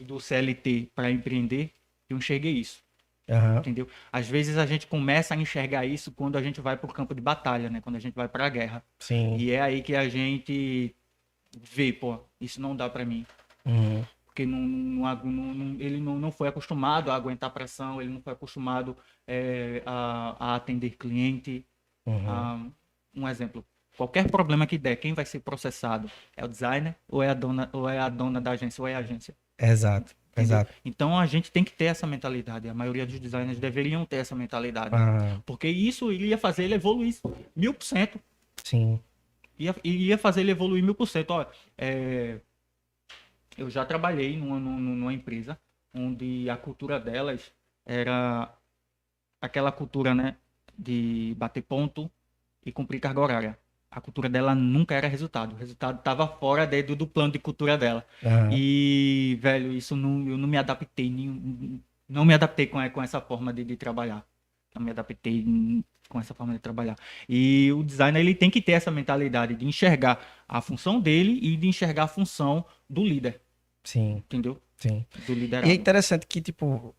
do CLT para empreender, eu enxerguei isso. Aham. Entendeu? Às vezes a gente começa a enxergar isso quando a gente vai para o campo de batalha, né? Quando a gente vai para a guerra. Sim. E é aí que a gente vê, pô, isso não dá para mim. Uhum. Porque ele não foi acostumado a aguentar pressão, ele não foi acostumado a atender cliente. Uhum. Um exemplo, qualquer problema que der, quem vai ser processado? É o designer ou é a dona da agência ou é a agência? Exato. Entendeu? Exato. Então a gente tem que ter essa mentalidade. A maioria dos designers deveriam ter essa mentalidade. Ah, Porque isso iria fazer ele evoluir 1000%. sim. Iria fazer ele evoluir 1000%. Ó, eu já trabalhei numa empresa onde a cultura delas era aquela cultura, né, de bater ponto e cumprir carga horária. A cultura dela nunca era resultado. O resultado estava fora do plano de cultura dela. Aham. E, velho, eu não me adaptei, não me adaptei com essa forma de trabalhar. Não me adaptei com essa forma de trabalhar. E o designer ele tem que ter essa mentalidade de enxergar a função dele e de enxergar a função do líder, Sim. entendeu? Sim. Do E é liderado. interessante que, tipo,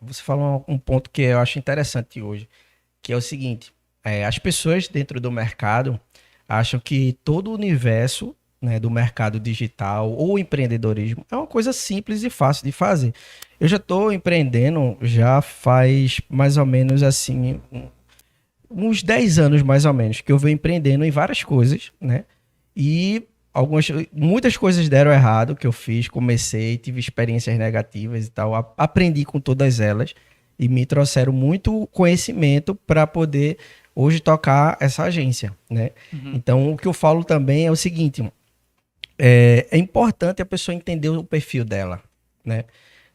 você falou um ponto que eu acho interessante hoje, que é o seguinte, as pessoas dentro do mercado acham que todo o universo, né, do mercado digital ou empreendedorismo é uma coisa simples e fácil de fazer. Eu já estou empreendendo já faz mais ou menos assim, uns 10 anos mais ou menos, que eu venho empreendendo em várias coisas, né? E muitas coisas deram errado que eu fiz, comecei, tive experiências negativas e tal, aprendi com todas elas e me trouxeram muito conhecimento para poder hoje tocar essa agência, né? Uhum. Então, o que eu falo também é o seguinte, é importante a pessoa entender o perfil dela, né?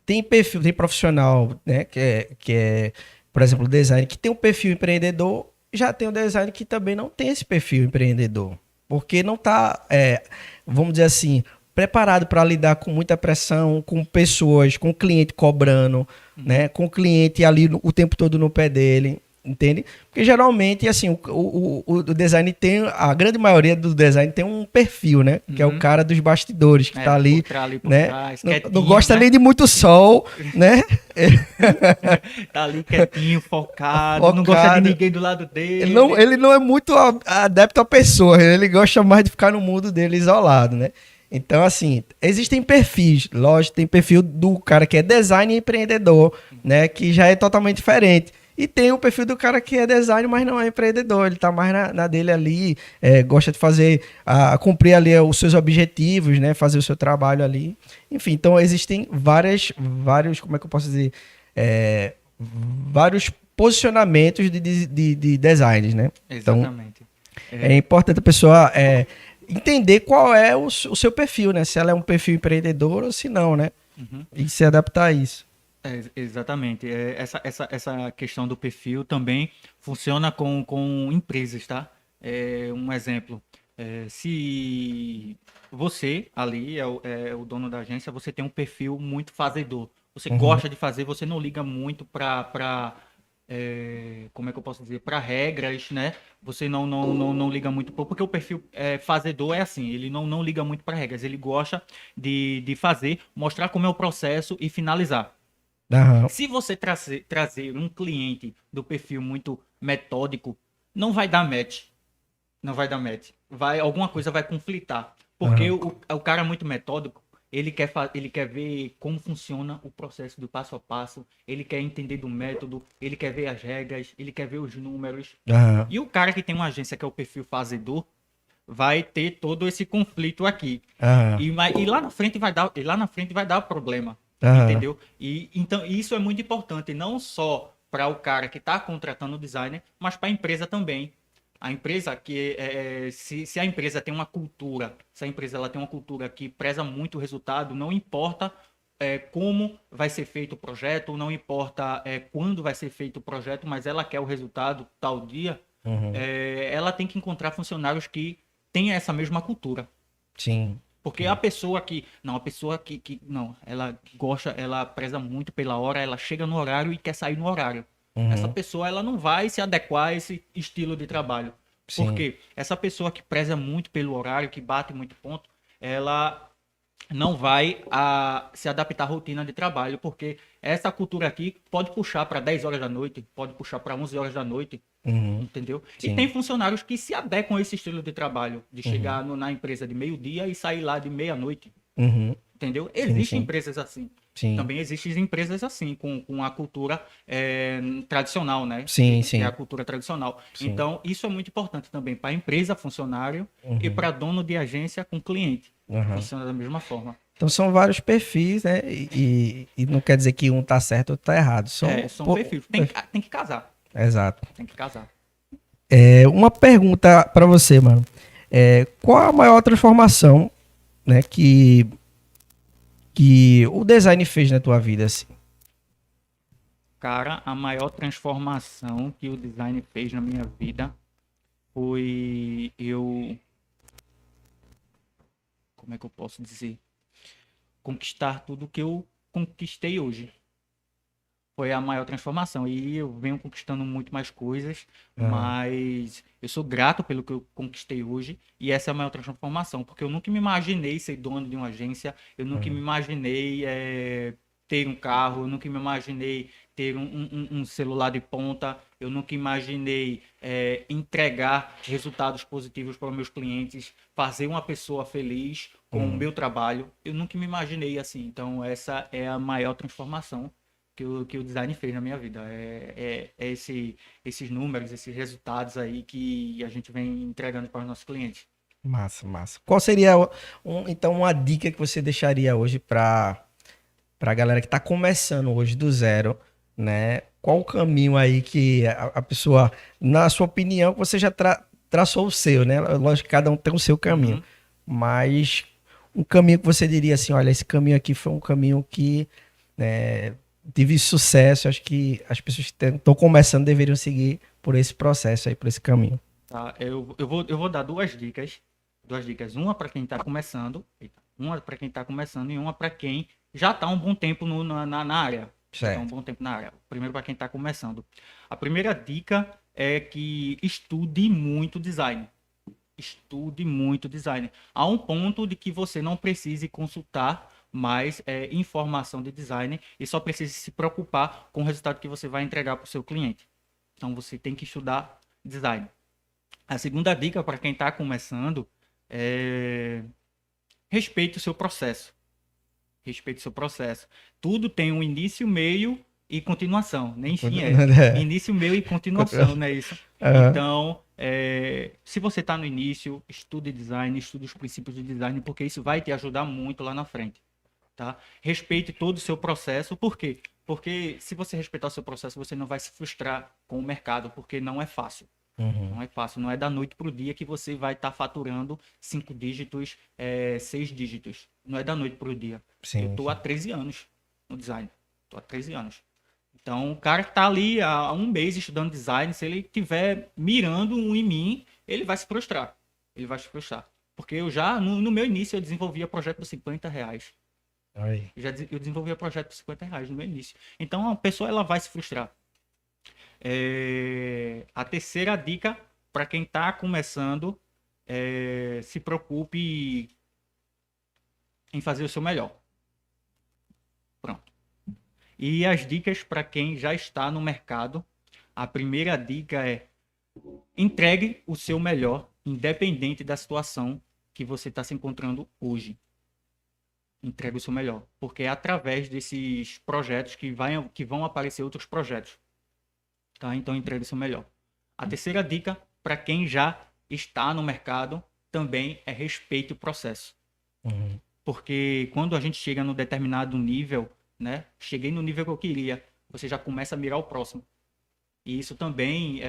Tem perfil, tem profissional, né, que é, por exemplo, design, que tem um perfil empreendedor, já tem um design que também não tem esse perfil empreendedor, porque não está, vamos dizer assim, preparado para lidar com muita pressão, com pessoas, com o cliente cobrando, né, com o cliente ali o tempo todo no pé dele, entende? Porque geralmente, assim, o design tem, a grande maioria do design tem um perfil, né? Que é o Uhum. cara dos bastidores, que tá ali, Por né? trás, Não, quietinho, não gosta né? nem de muito sol, né? Tá ali quietinho, focado, não gosta de Focado. ninguém do lado Ele não, dele. ele não é muito adepto a pessoas, ele gosta mais de ficar no mundo dele isolado, né? Então, assim, existem perfis, lógico, tem perfil do cara que é design e empreendedor, né? Que já é totalmente diferente. E tem o perfil do cara que é design, mas não é empreendedor. Ele tá mais na dele ali, gosta de fazer, cumprir ali os seus objetivos, né? Fazer o seu trabalho ali. Enfim, então existem vários, como é que eu posso dizer? Vários posicionamentos de designs, né? Então, Exatamente. é importante a pessoa entender qual é o seu perfil, né? Se ela é um perfil empreendedor ou se não, né? Uhum. E se adaptar a isso. Exatamente. Essa questão do perfil também funciona com empresas, tá? Um exemplo. Se você ali é o dono da agência, você tem um perfil muito fazedor. Você Uhum. gosta de fazer, você não liga muito como é que eu posso dizer, para regras, né? Você não liga muito, porque o perfil fazedor é assim, ele não liga muito para regras, ele gosta de fazer, mostrar como é o processo e finalizar. Aham. Se você trazer um cliente do perfil muito metódico, não vai dar match. Não vai dar match. Alguma coisa vai conflitar. Porque Aham. o cara muito metódico, ele quer ver como funciona o processo do passo a passo, ele quer entender do método, ele quer ver as regras, ele quer ver os números. Aham. E o cara que tem uma agência que é o perfil fazedor, vai ter todo esse conflito aqui. Aham. E lá na frente vai dar problema, Aham. entendeu? E então isso é muito importante, não só para o cara que está contratando o designer, mas para a empresa também. A empresa se a empresa tem uma cultura, se a empresa ela tem uma cultura que preza muito o resultado, não importa como vai ser feito o projeto, não importa quando vai ser feito o projeto, mas ela quer o resultado tal dia, Uhum. ela tem que encontrar funcionários que tenham essa mesma cultura. Sim. Porque Sim. a pessoa que não, ela gosta, ela preza muito pela hora, ela chega no horário e quer sair no horário. Essa Uhum. pessoa, ela não vai se adequar a esse estilo de trabalho. Sim. Porque essa pessoa que preza muito pelo horário, que bate muito ponto, ela não vai se adaptar à rotina de trabalho, porque essa cultura aqui pode puxar para 10 horas da noite, pode puxar para 11 horas da noite, Uhum. entendeu? E tem Sim. funcionários que se adequam a esse estilo de trabalho, de Uhum. chegar na empresa de meio-dia e sair lá de meia-noite, Uhum. entendeu? Sim, Existem sim. empresas assim. Sim. Também existem empresas assim, com a cultura tradicional, né? Sim, Que é a sim. cultura tradicional. Sim. Então, isso é muito importante também para a empresa, funcionário, e Uhum. para dono de agência com cliente. Uhum. Funciona da mesma forma. Então são vários perfis, né? E não quer dizer que um tá certo ou tá errado. São perfis. Tem que casar. Exato. Tem que casar. Uma pergunta pra você, mano. Qual a maior transformação, né, que o design fez na tua vida, assim? Cara, a maior transformação que o design fez na minha vida foi como é que eu posso dizer? Conquistar tudo que eu conquistei hoje. Foi a maior transformação. E eu venho conquistando muito mais coisas, Aham. mas eu sou grato pelo que eu conquistei hoje. E essa é a maior transformação, porque eu nunca me imaginei ser dono de uma agência, eu nunca me Uhum. imaginei ter um carro, eu nunca me imaginei ter um celular de ponta, eu nunca imaginei entregar resultados positivos para os meus clientes, fazer uma pessoa feliz com o Uhum. meu trabalho. Eu nunca me imaginei assim. Então, essa é a maior transformação que o design fez na minha vida. Esses números, esses resultados aí que a gente vem entregando para os nossos clientes. Massa, massa. Qual seria, então, uma dica que você deixaria hoje para a galera que está começando hoje do zero, né? Qual o caminho aí que a pessoa, na sua opinião, você já traçou o seu, né? Lógico que cada um tem o seu caminho, Uhum. mas um caminho que você diria assim, olha, esse caminho aqui foi um caminho que teve sucesso, acho que as pessoas que estão começando deveriam seguir por esse processo aí, por esse caminho. Tá? Eu vou dar duas dicas. Duas dicas. Uma para quem está começando, uma para quem está começando e uma para quem já está um bom tempo na área. Já está um Certo. bom tempo na área. Primeiro para quem está começando. A primeira dica é que estude muito design. Estude muito design. A um ponto de que você não precise consultar mais informação de design e só precise se preocupar com o resultado que você vai entregar para o seu cliente. Então você tem que estudar design. A segunda dica para quem está começando é respeite o seu processo. Respeite o seu processo. Tudo tem um início, meio e continuação. Nem fim é. Início, meio e continuação, não é isso? Aham. Então, se você está no início, estude design, estude os princípios de design, porque isso vai te ajudar muito lá na frente. Tá? Respeite todo o seu processo. Por quê? Porque se você respeitar o seu processo, você não vai se frustrar com o mercado, porque não é fácil. Uhum. Não é fácil, não é da noite para o dia que você vai estar faturando 5 dígitos, 6 dígitos. Não é da noite para o dia. Eu Sim, estou há sim. 13 anos no design. Estou há 13 anos. Então, o cara que está ali há um mês estudando design, se ele tiver mirando em mim, ele vai se frustrar. Ele vai se frustrar. Porque eu já, no meu início, eu desenvolvia projeto por R$ 50. Aí. Eu desenvolvia projeto por R$ 50 no meu início. Então, a pessoa ela vai se frustrar. A terceira dica para quem está começando se preocupe em fazer o seu melhor. Pronto. E as dicas para quem já está no mercado, a primeira dica é: entregue o seu melhor, independente da situação que você está se encontrando hoje. Entregue o seu melhor, porque é através desses projetos que vão aparecer outros projetos, tá? Então entregue o seu melhor. A terceira dica para quem já está no mercado também é respeite o processo. Uhum. Porque quando a gente chega num determinado nível, né? Cheguei no nível que eu queria, você já começa a mirar o próximo. E isso também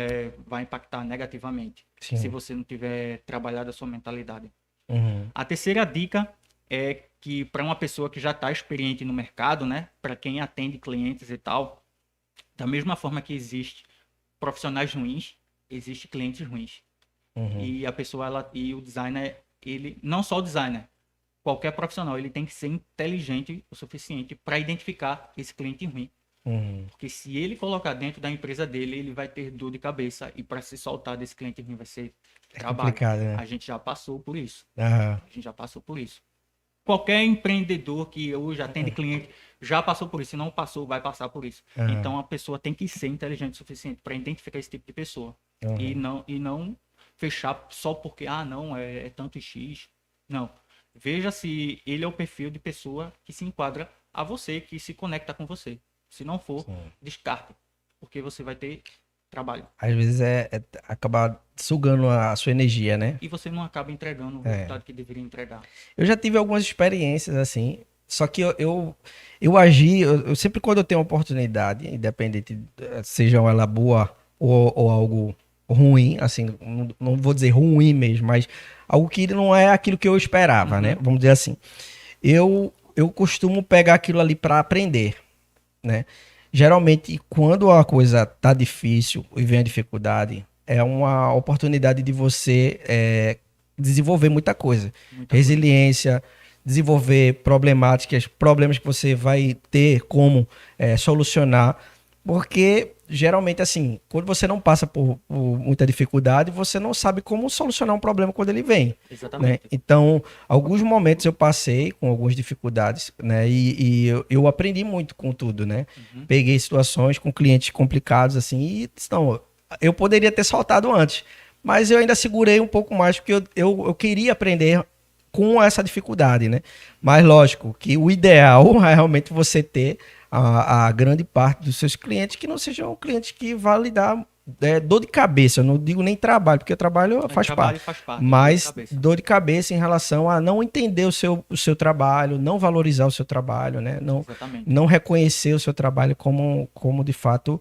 vai impactar negativamente, se Sim. você não tiver trabalhado a sua mentalidade. Uhum. A terceira dica é que para uma pessoa que já está experiente no mercado, né? Para quem atende clientes e tal, da mesma forma que existe profissionais ruins, existe clientes ruins. Uhum. E a pessoa, e o designer, ele, não só o designer, qualquer profissional, ele tem que ser inteligente o suficiente para identificar esse cliente ruim. Uhum. Porque se ele colocar dentro da empresa dele, ele vai ter dor de cabeça e para se soltar desse cliente ruim vai ser É trabalho. complicado, né? A gente já passou por isso. Aham. A gente já passou por isso. Qualquer empreendedor que hoje atende cliente já passou por isso. Se não passou, vai passar por isso. Aham. Então a pessoa tem que ser inteligente o suficiente para identificar esse tipo de pessoa. E Aham. não fechar só porque, não, é tanto X. Não. Veja se ele é o perfil de pessoa que se enquadra a você, que se conecta com você. Se não for, Sim. descarte. Porque você vai ter trabalho. Às vezes é acabar sugando a sua energia, né? E você não acaba entregando o É. resultado que deveria entregar. Eu já tive algumas experiências assim, só que eu agi, eu sempre quando eu tenho uma oportunidade, independente, seja ela boa ou algo ruim, assim, não vou dizer ruim mesmo, mas algo que não é aquilo que eu esperava, né? Uhum. Vamos dizer assim. Eu costumo pegar aquilo ali para aprender, né? Geralmente, quando a coisa tá difícil e vem a dificuldade, é uma oportunidade de você desenvolver muita coisa. Muita coisa. Resiliência, desenvolver problemáticas, problemas que você vai ter como solucionar. Porque, geralmente, assim, quando você não passa por muita dificuldade, você não sabe como solucionar um problema quando ele vem, né? Exatamente. Então, alguns momentos eu passei com algumas dificuldades, né? E eu aprendi muito com tudo, né? Uhum. Peguei situações com clientes complicados, assim, e disse, não, eu poderia ter soltado antes, mas eu ainda segurei um pouco mais, porque eu queria aprender com essa dificuldade, né? Mas lógico que o ideal é realmente você ter a grande parte dos seus clientes que não sejam clientes que vão lhe dar dor de cabeça. Eu não digo nem trabalho, porque o trabalho faz Trabalho parte. faz parte, dor de Mas cabeça. dor de cabeça em relação a não entender o seu trabalho, não valorizar o seu trabalho, né? Exatamente. Não reconhecer o seu trabalho como de fato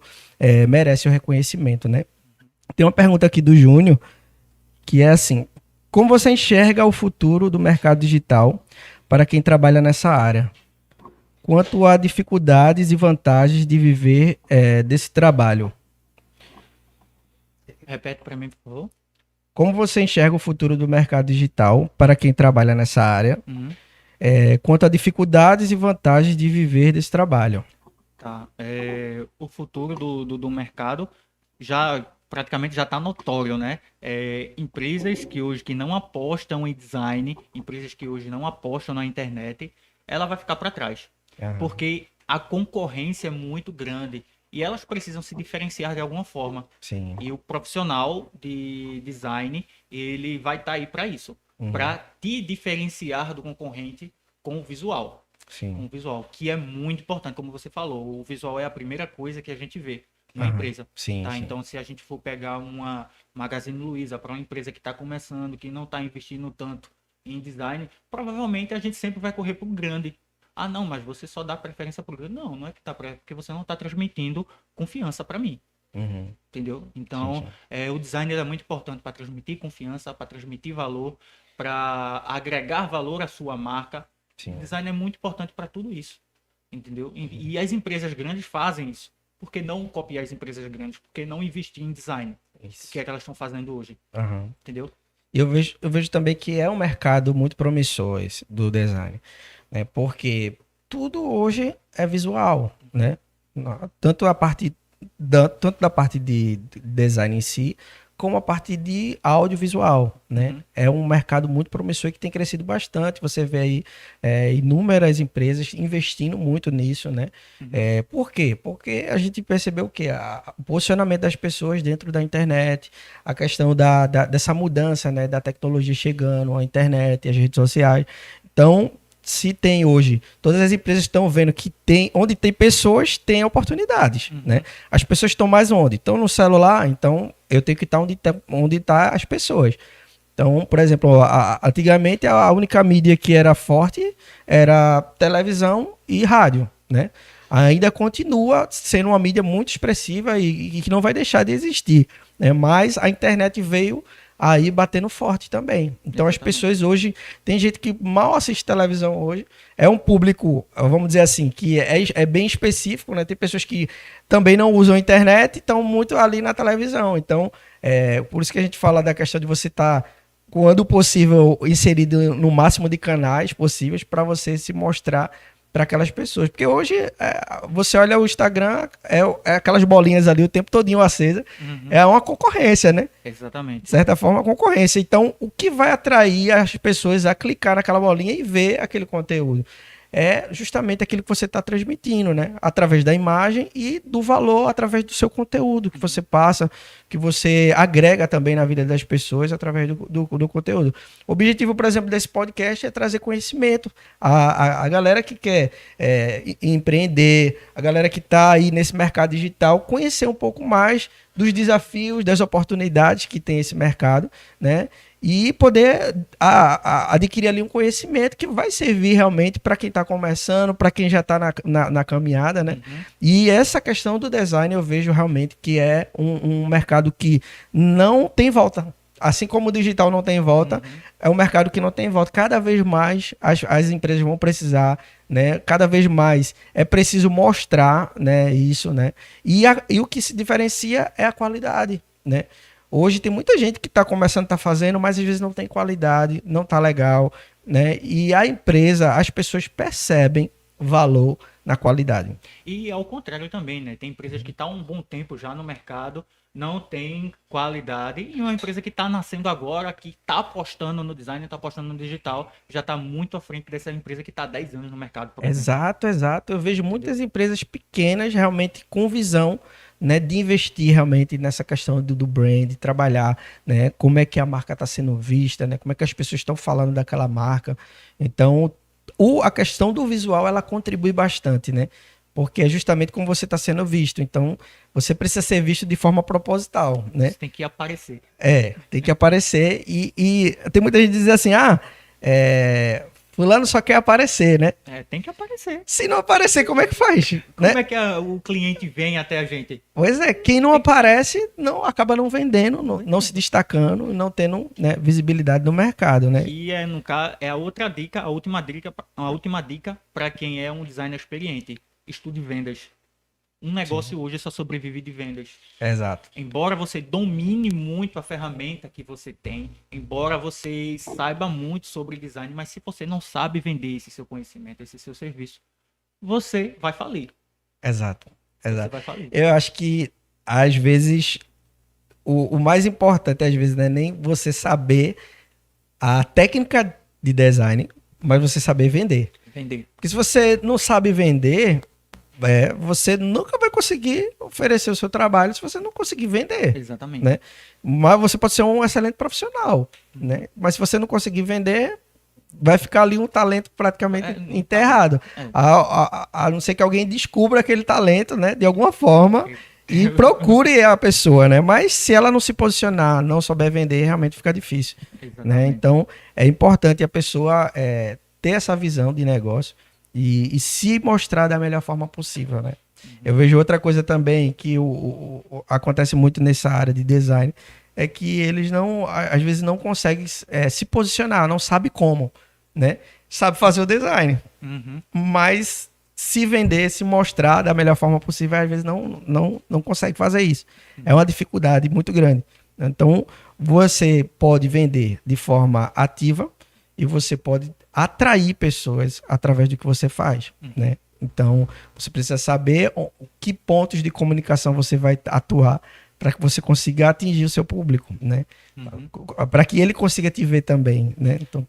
merece o reconhecimento, né? Tem uma pergunta aqui do Júnior, que é assim: como você enxerga o futuro do mercado digital para quem trabalha nessa área? Quanto a dificuldades e vantagens de viver desse trabalho? Repete para mim, por favor. Como você enxerga o futuro do mercado digital para quem trabalha nessa área? Uhum. Quanto a dificuldades e vantagens de viver desse trabalho? Tá. O futuro do mercado já praticamente já está notório, né? Empresas que hoje que não apostam em design, empresas que hoje não apostam na internet, ela vai ficar para trás. Aham. Porque a concorrência é muito grande e elas precisam se diferenciar de alguma forma. Sim. E o profissional de design, ele vai estar aí para isso, Uhum. para te diferenciar do concorrente com o visual. Com Sim. o visual, que é muito importante, como você falou. O visual é a primeira coisa que a gente vê numa Aham. empresa. Sim, Tá? sim. Então, se a gente for pegar uma Magazine Luiza para uma empresa que está começando, que não está investindo tanto em design, provavelmente a gente sempre vai correr para o grande. Ah, não, mas você só dá preferência para o grande. Não, não é que tá, porque você não está transmitindo confiança para mim. Uhum. Entendeu? Sim, Então, sim. o design é muito importante para transmitir confiança, para transmitir valor, para agregar valor à sua marca. O Sim. design é muito importante para tudo isso. Entendeu? E as empresas grandes fazem isso. Por que não copiar as empresas grandes? Por que não investir em design? O Isso. que é que elas estão fazendo hoje? Aham. Entendeu? E eu vejo também que é um mercado muito promissor esse do design, né? Porque tudo hoje é visual, né? Tanto da parte de design em si, como a parte de audiovisual, né? É um mercado muito promissor e que tem crescido bastante. Você vê aí inúmeras empresas investindo muito nisso, né? Por quê? Porque a gente percebeu que o posicionamento das pessoas dentro da internet, a questão dessa mudança, né? Da tecnologia chegando, a internet e as redes sociais. Então, se tem hoje, todas as empresas estão vendo que onde tem pessoas, tem oportunidades, né? As pessoas estão mais onde? Estão no celular, então eu tenho que estar onde tá as pessoas. Então, por exemplo, antigamente a única mídia que era forte era televisão e rádio, né? Ainda continua sendo uma mídia muito expressiva e que não vai deixar de existir, né? Mas a internet veio aí batendo forte também. Então as pessoas hoje, tem gente que mal assiste televisão hoje, é um público, vamos dizer assim, que é bem específico, né? Tem pessoas que também não usam a internet e estão muito ali na televisão. Então, por isso que a gente fala da questão de você estar, quando possível, inserido no máximo de canais possíveis para você se mostrar para aquelas pessoas. Porque hoje, você olha o Instagram, é aquelas bolinhas ali o tempo todinho acesa, é uma concorrência, né? Exatamente. De certa forma, uma concorrência. Então, o que vai atrair as pessoas a clicar naquela bolinha e ver aquele conteúdo? É justamente aquilo que você está transmitindo, né? Através da imagem e do valor através do seu conteúdo que você passa, que você agrega também na vida das pessoas através do conteúdo. O objetivo, por exemplo, desse podcast é trazer conhecimento. A galera que quer empreender, a galera que está aí nesse mercado digital, conhecer um pouco mais dos desafios, das oportunidades que tem esse mercado, né? E poder adquirir ali um conhecimento que vai servir realmente para quem está começando, para quem já está na caminhada, né? E essa questão do design eu vejo realmente que é um mercado que não tem volta. Assim como o digital não tem volta, é um mercado que não tem volta. Cada vez mais as empresas vão precisar, né? Cada vez mais é preciso mostrar, né, isso, né? E o que se diferencia é a qualidade, né? Hoje tem muita gente que está começando, está fazendo, mas às vezes não tem qualidade, não está legal, né? E a empresa, as pessoas percebem valor na qualidade. E ao contrário também, né? Tem empresas que estão há um bom tempo já no mercado, não tem qualidade, e uma empresa que está nascendo agora, que está apostando no design, está apostando no digital, já está muito à frente dessa empresa que está há 10 anos no mercado. Exato. Eu vejo muitas empresas pequenas realmente com visão, né, de investir realmente nessa questão do brand, trabalhar, né, como é que a marca está sendo vista, né, como é que as pessoas estão falando daquela marca. Então, a questão do visual, ela contribui bastante, né, porque é justamente como você está sendo visto. Então, você precisa ser visto de forma proposital, né? Você tem que aparecer. Tem que aparecer e tem muita gente que diz assim, fulano só quer aparecer, né? Tem que aparecer. Se não aparecer, como é que faz? Como né? é que o cliente vem até a gente? Pois é, quem não aparece acaba não vendendo, não se destacando, não tendo, né, visibilidade no mercado, né? E no caso, é a outra dica, a última dica para quem é um designer experiente. Estude vendas. Um negócio hoje só sobrevive de vendas. Exato. Embora você domine muito a ferramenta que você tem, embora você saiba muito sobre design, mas se você não sabe vender esse seu conhecimento, esse seu serviço, você vai falir. Exato. Você vai falir. Eu acho que, às vezes, o mais importante, às vezes, não é nem você saber a técnica de design, mas você saber vender. Vender. Porque se você não sabe vender, você nunca vai conseguir oferecer o seu trabalho se você não conseguir vender. Exatamente. Né? Mas você pode ser um excelente profissional, né? Mas se você não conseguir vender, vai ficar ali um talento praticamente enterrado. A não ser que alguém descubra aquele talento, né, de alguma forma e procure a pessoa, né? Mas se ela não se posicionar, não souber vender, realmente fica difícil, né? Então, é importante a pessoa ter essa visão de negócio e se mostrar da melhor forma possível, né? Eu vejo outra coisa também que acontece muito nessa área de design, é que eles às vezes não conseguem se posicionar, não sabe como, né? Sabe fazer o design, mas se vender, se mostrar da melhor forma possível, às vezes não consegue fazer isso. É uma dificuldade muito grande. Então, você pode vender de forma ativa e você pode atrair pessoas através do que você faz, né? Então, você precisa saber que pontos de comunicação você vai atuar para que você consiga atingir o seu público, né? Uhum. Para que ele consiga te ver também, né? Então,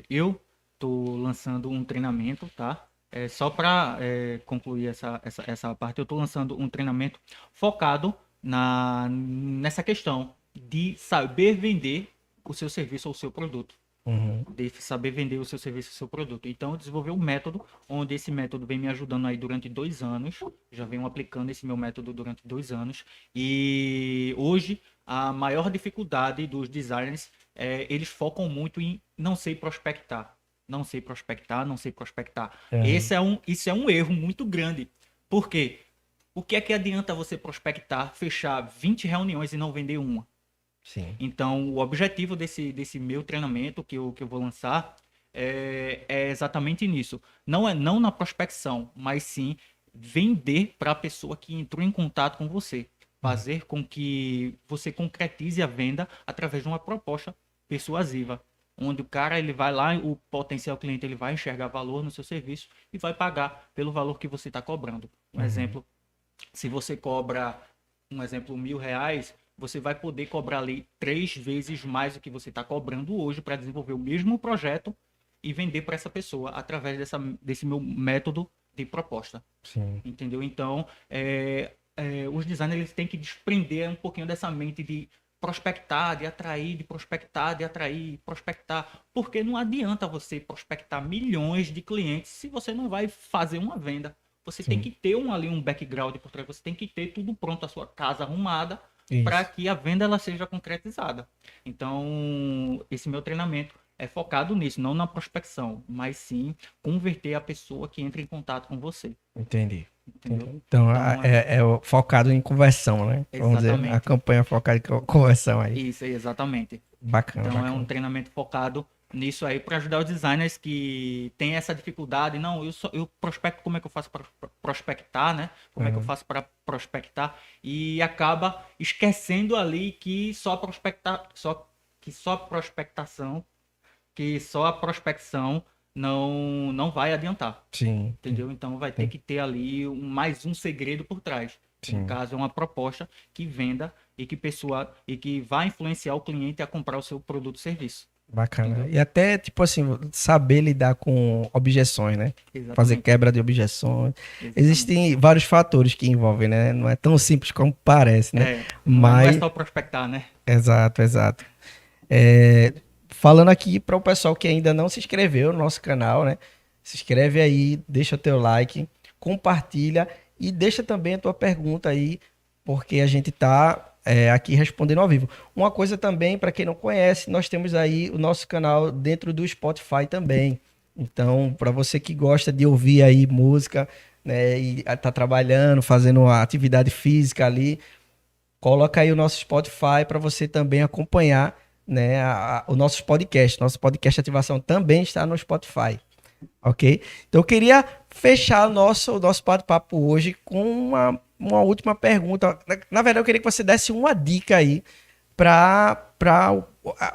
Eu tô lançando um treinamento, tá? Só para concluir essa parte, eu tô lançando um treinamento focado nessa questão de saber vender o seu serviço ou o seu produto. uhum, De saber vender o seu serviço e o seu produto. Então, eu desenvolvi um método, onde esse método vem me ajudando aí durante 2 anos. Já venho aplicando esse meu método durante 2 anos. E hoje, a maior dificuldade dos designers eles focam muito em não sei prospectar. Não sei prospectar, não sei prospectar. é, Isso é um erro muito grande. Por quê? O que é que adianta você prospectar, fechar 20 reuniões e não vender uma? sim, Então, o objetivo desse meu treinamento que eu vou lançar é exatamente nisso. Não na prospecção, mas sim vender para a pessoa que entrou em contato com você. uhum, Fazer com que você concretize a venda através de uma proposta persuasiva. Onde o cara ele vai lá, o potencial cliente ele vai enxergar valor no seu serviço e vai pagar pelo valor que você está cobrando. Um uhum, exemplo, se você cobra, um exemplo, R$ 1.000, você vai poder cobrar ali 3 vezes mais do que você está cobrando hoje para desenvolver o mesmo projeto e vender para essa pessoa através desse meu método de proposta. sim, Entendeu? Então, os designers eles têm que desprender um pouquinho dessa mente de prospectar, de atrair, de prospectar, de atrair, prospectar. Porque não adianta você prospectar milhões de clientes se você não vai fazer uma venda. Você tem sim, que ter ali um background por trás, você tem que ter tudo pronto, a sua casa arrumada, para isso, que a venda ela seja concretizada. Então, esse meu treinamento é focado nisso, não na prospecção, mas sim converter a pessoa que entra em contato com você. entendi. Entendeu? Entendi. Então, Então, focado em conversão, né? Vamos dizer, a exatamente. campanha focada em conversão aí. Isso aí, exatamente. Bacana, Então, é um bacana. treinamento focado nisso aí para ajudar os designers que têm essa dificuldade. Não, eu prospecto, como é que eu faço para prospectar, né? Como é que eu Uhum, faço para prospectar? E acaba esquecendo ali que só prospectar, só prospectação, que só a prospecção não vai adiantar. sim, Entendeu? Então vai ter sim, que ter ali mais um segredo por trás. Que no sim. caso é uma proposta que venda e que vai influenciar o cliente a comprar o seu produto ou serviço. Bacana. Entendeu? E até, tipo assim, saber lidar com objeções, né? Fazer Exatamente. quebra de objeções. Exatamente. Existem vários fatores que envolvem, né? Não é tão simples como parece, né? Não é Mas, só prospectar, né? exato, exato. É, falando aqui para o pessoal que ainda não se inscreveu no nosso canal, né? Se inscreve aí, deixa o teu like, compartilha e deixa também a tua pergunta aí, porque a gente tá aqui respondendo ao vivo. Uma coisa também, para quem não conhece, nós temos aí o nosso canal dentro do Spotify também. Então, para você que gosta de ouvir aí música, né, e tá trabalhando, fazendo uma atividade física ali, coloca aí o nosso Spotify para você também acompanhar, né, o nosso podcast. Nosso podcast Ativação também está no Spotify, ok? Então eu queria fechar o nosso bate-papo hoje com uma última pergunta. Na verdade, eu queria que você desse uma dica aí para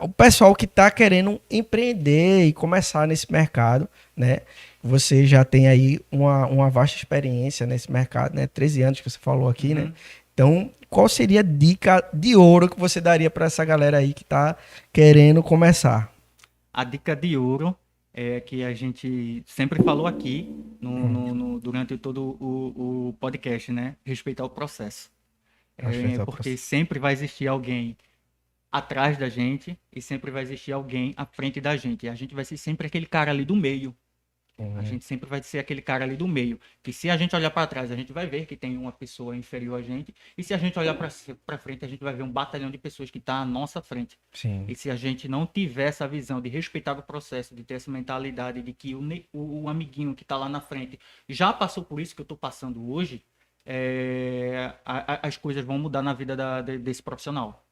o pessoal que está querendo empreender e começar nesse mercado, né? Você já tem aí uma vasta experiência nesse mercado, né? 13 anos que você falou aqui, né? Uhum. Então, qual seria a dica de ouro que você daria para essa galera aí que está querendo começar? A dica de ouro é que a gente sempre falou aqui durante todo o podcast, né? Respeitar o processo. Respeitar o Porque processo. sempre vai existir alguém atrás da gente e sempre vai existir alguém à frente da gente. E a gente vai ser sempre aquele cara ali do meio. A Uhum. gente sempre vai ser aquele cara ali do meio. Que se a gente olhar para trás, a gente vai ver que tem uma pessoa inferior a gente. E se a gente olhar para frente, a gente vai ver um batalhão de pessoas que está à nossa frente. Sim. E se a gente não tiver essa visão de respeitar o processo, de ter essa mentalidade de que o amiguinho que está lá na frente já passou por isso que eu estou passando hoje, as coisas vão mudar na vida desse profissional.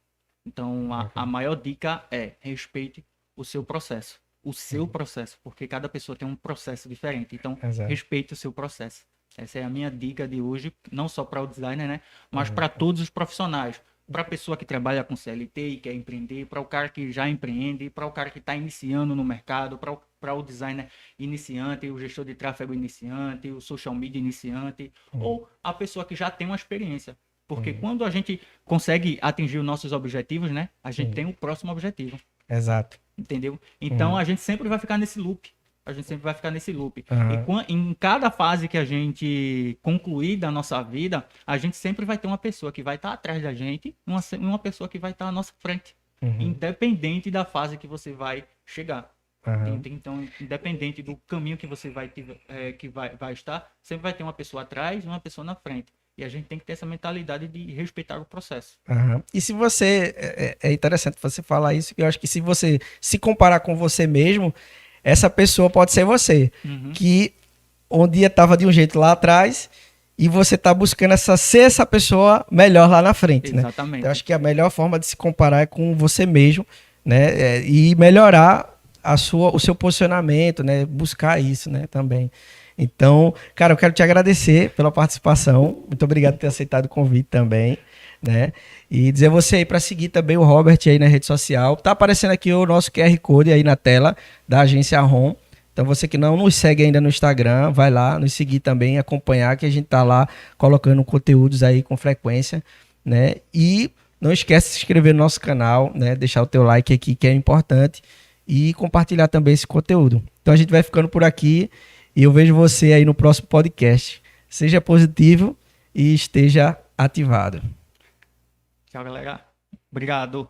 Então, a Bacana. maior dica é respeite o seu processo. O seu Uhum. processo, porque cada pessoa tem um processo diferente. Então, Exato. respeite o seu processo. Essa é a minha dica de hoje, não só para o designer, né? Mas Uhum. para todos os profissionais. Para a pessoa que trabalha com CLT e quer empreender, para o cara que já empreende, para o cara que está iniciando no mercado, para o designer iniciante, o gestor de tráfego iniciante, o social media iniciante, Uhum. ou a pessoa que já tem uma experiência. Porque quando a gente consegue atingir os nossos objetivos, né? A gente tem o próximo objetivo. Exato. Entendeu? Então a gente sempre vai ficar nesse loop. A gente sempre vai ficar nesse loop. Uhum. E em cada fase que a gente concluir da nossa vida, a gente sempre vai ter uma pessoa que vai estar atrás da gente, uma pessoa que vai estar à nossa frente. Independente da fase que você vai chegar. Uhum. Então, independente do caminho que você vai estar, sempre vai ter uma pessoa atrás e uma pessoa na frente. E a gente tem que ter essa mentalidade de respeitar o processo. Uhum. E se você. É interessante você falar isso, que eu acho que se você se comparar com você mesmo, essa pessoa pode ser você. Que um dia estava de um jeito lá atrás e você está buscando ser essa pessoa melhor lá na frente, né? Exatamente. Então, eu acho que a melhor forma de se comparar é com você mesmo, né? E melhorar o seu posicionamento, né? Buscar isso, né? Também. Então, cara, eu quero te agradecer pela participação. Muito obrigado por ter aceitado o convite também, né? E dizer você aí para seguir também o Robert aí na rede social. Tá aparecendo aqui o nosso QR Code aí na tela da agência Rom. Então você que não nos segue ainda no Instagram, vai lá nos seguir também, acompanhar que a gente tá lá colocando conteúdos aí com frequência, né? E não esquece de se inscrever no nosso canal, né? Deixar o teu like aqui que é importante e compartilhar também esse conteúdo. Então a gente vai ficando por aqui e eu vejo você aí no próximo podcast. Seja positivo e esteja ativado. Tchau, galera. Obrigado.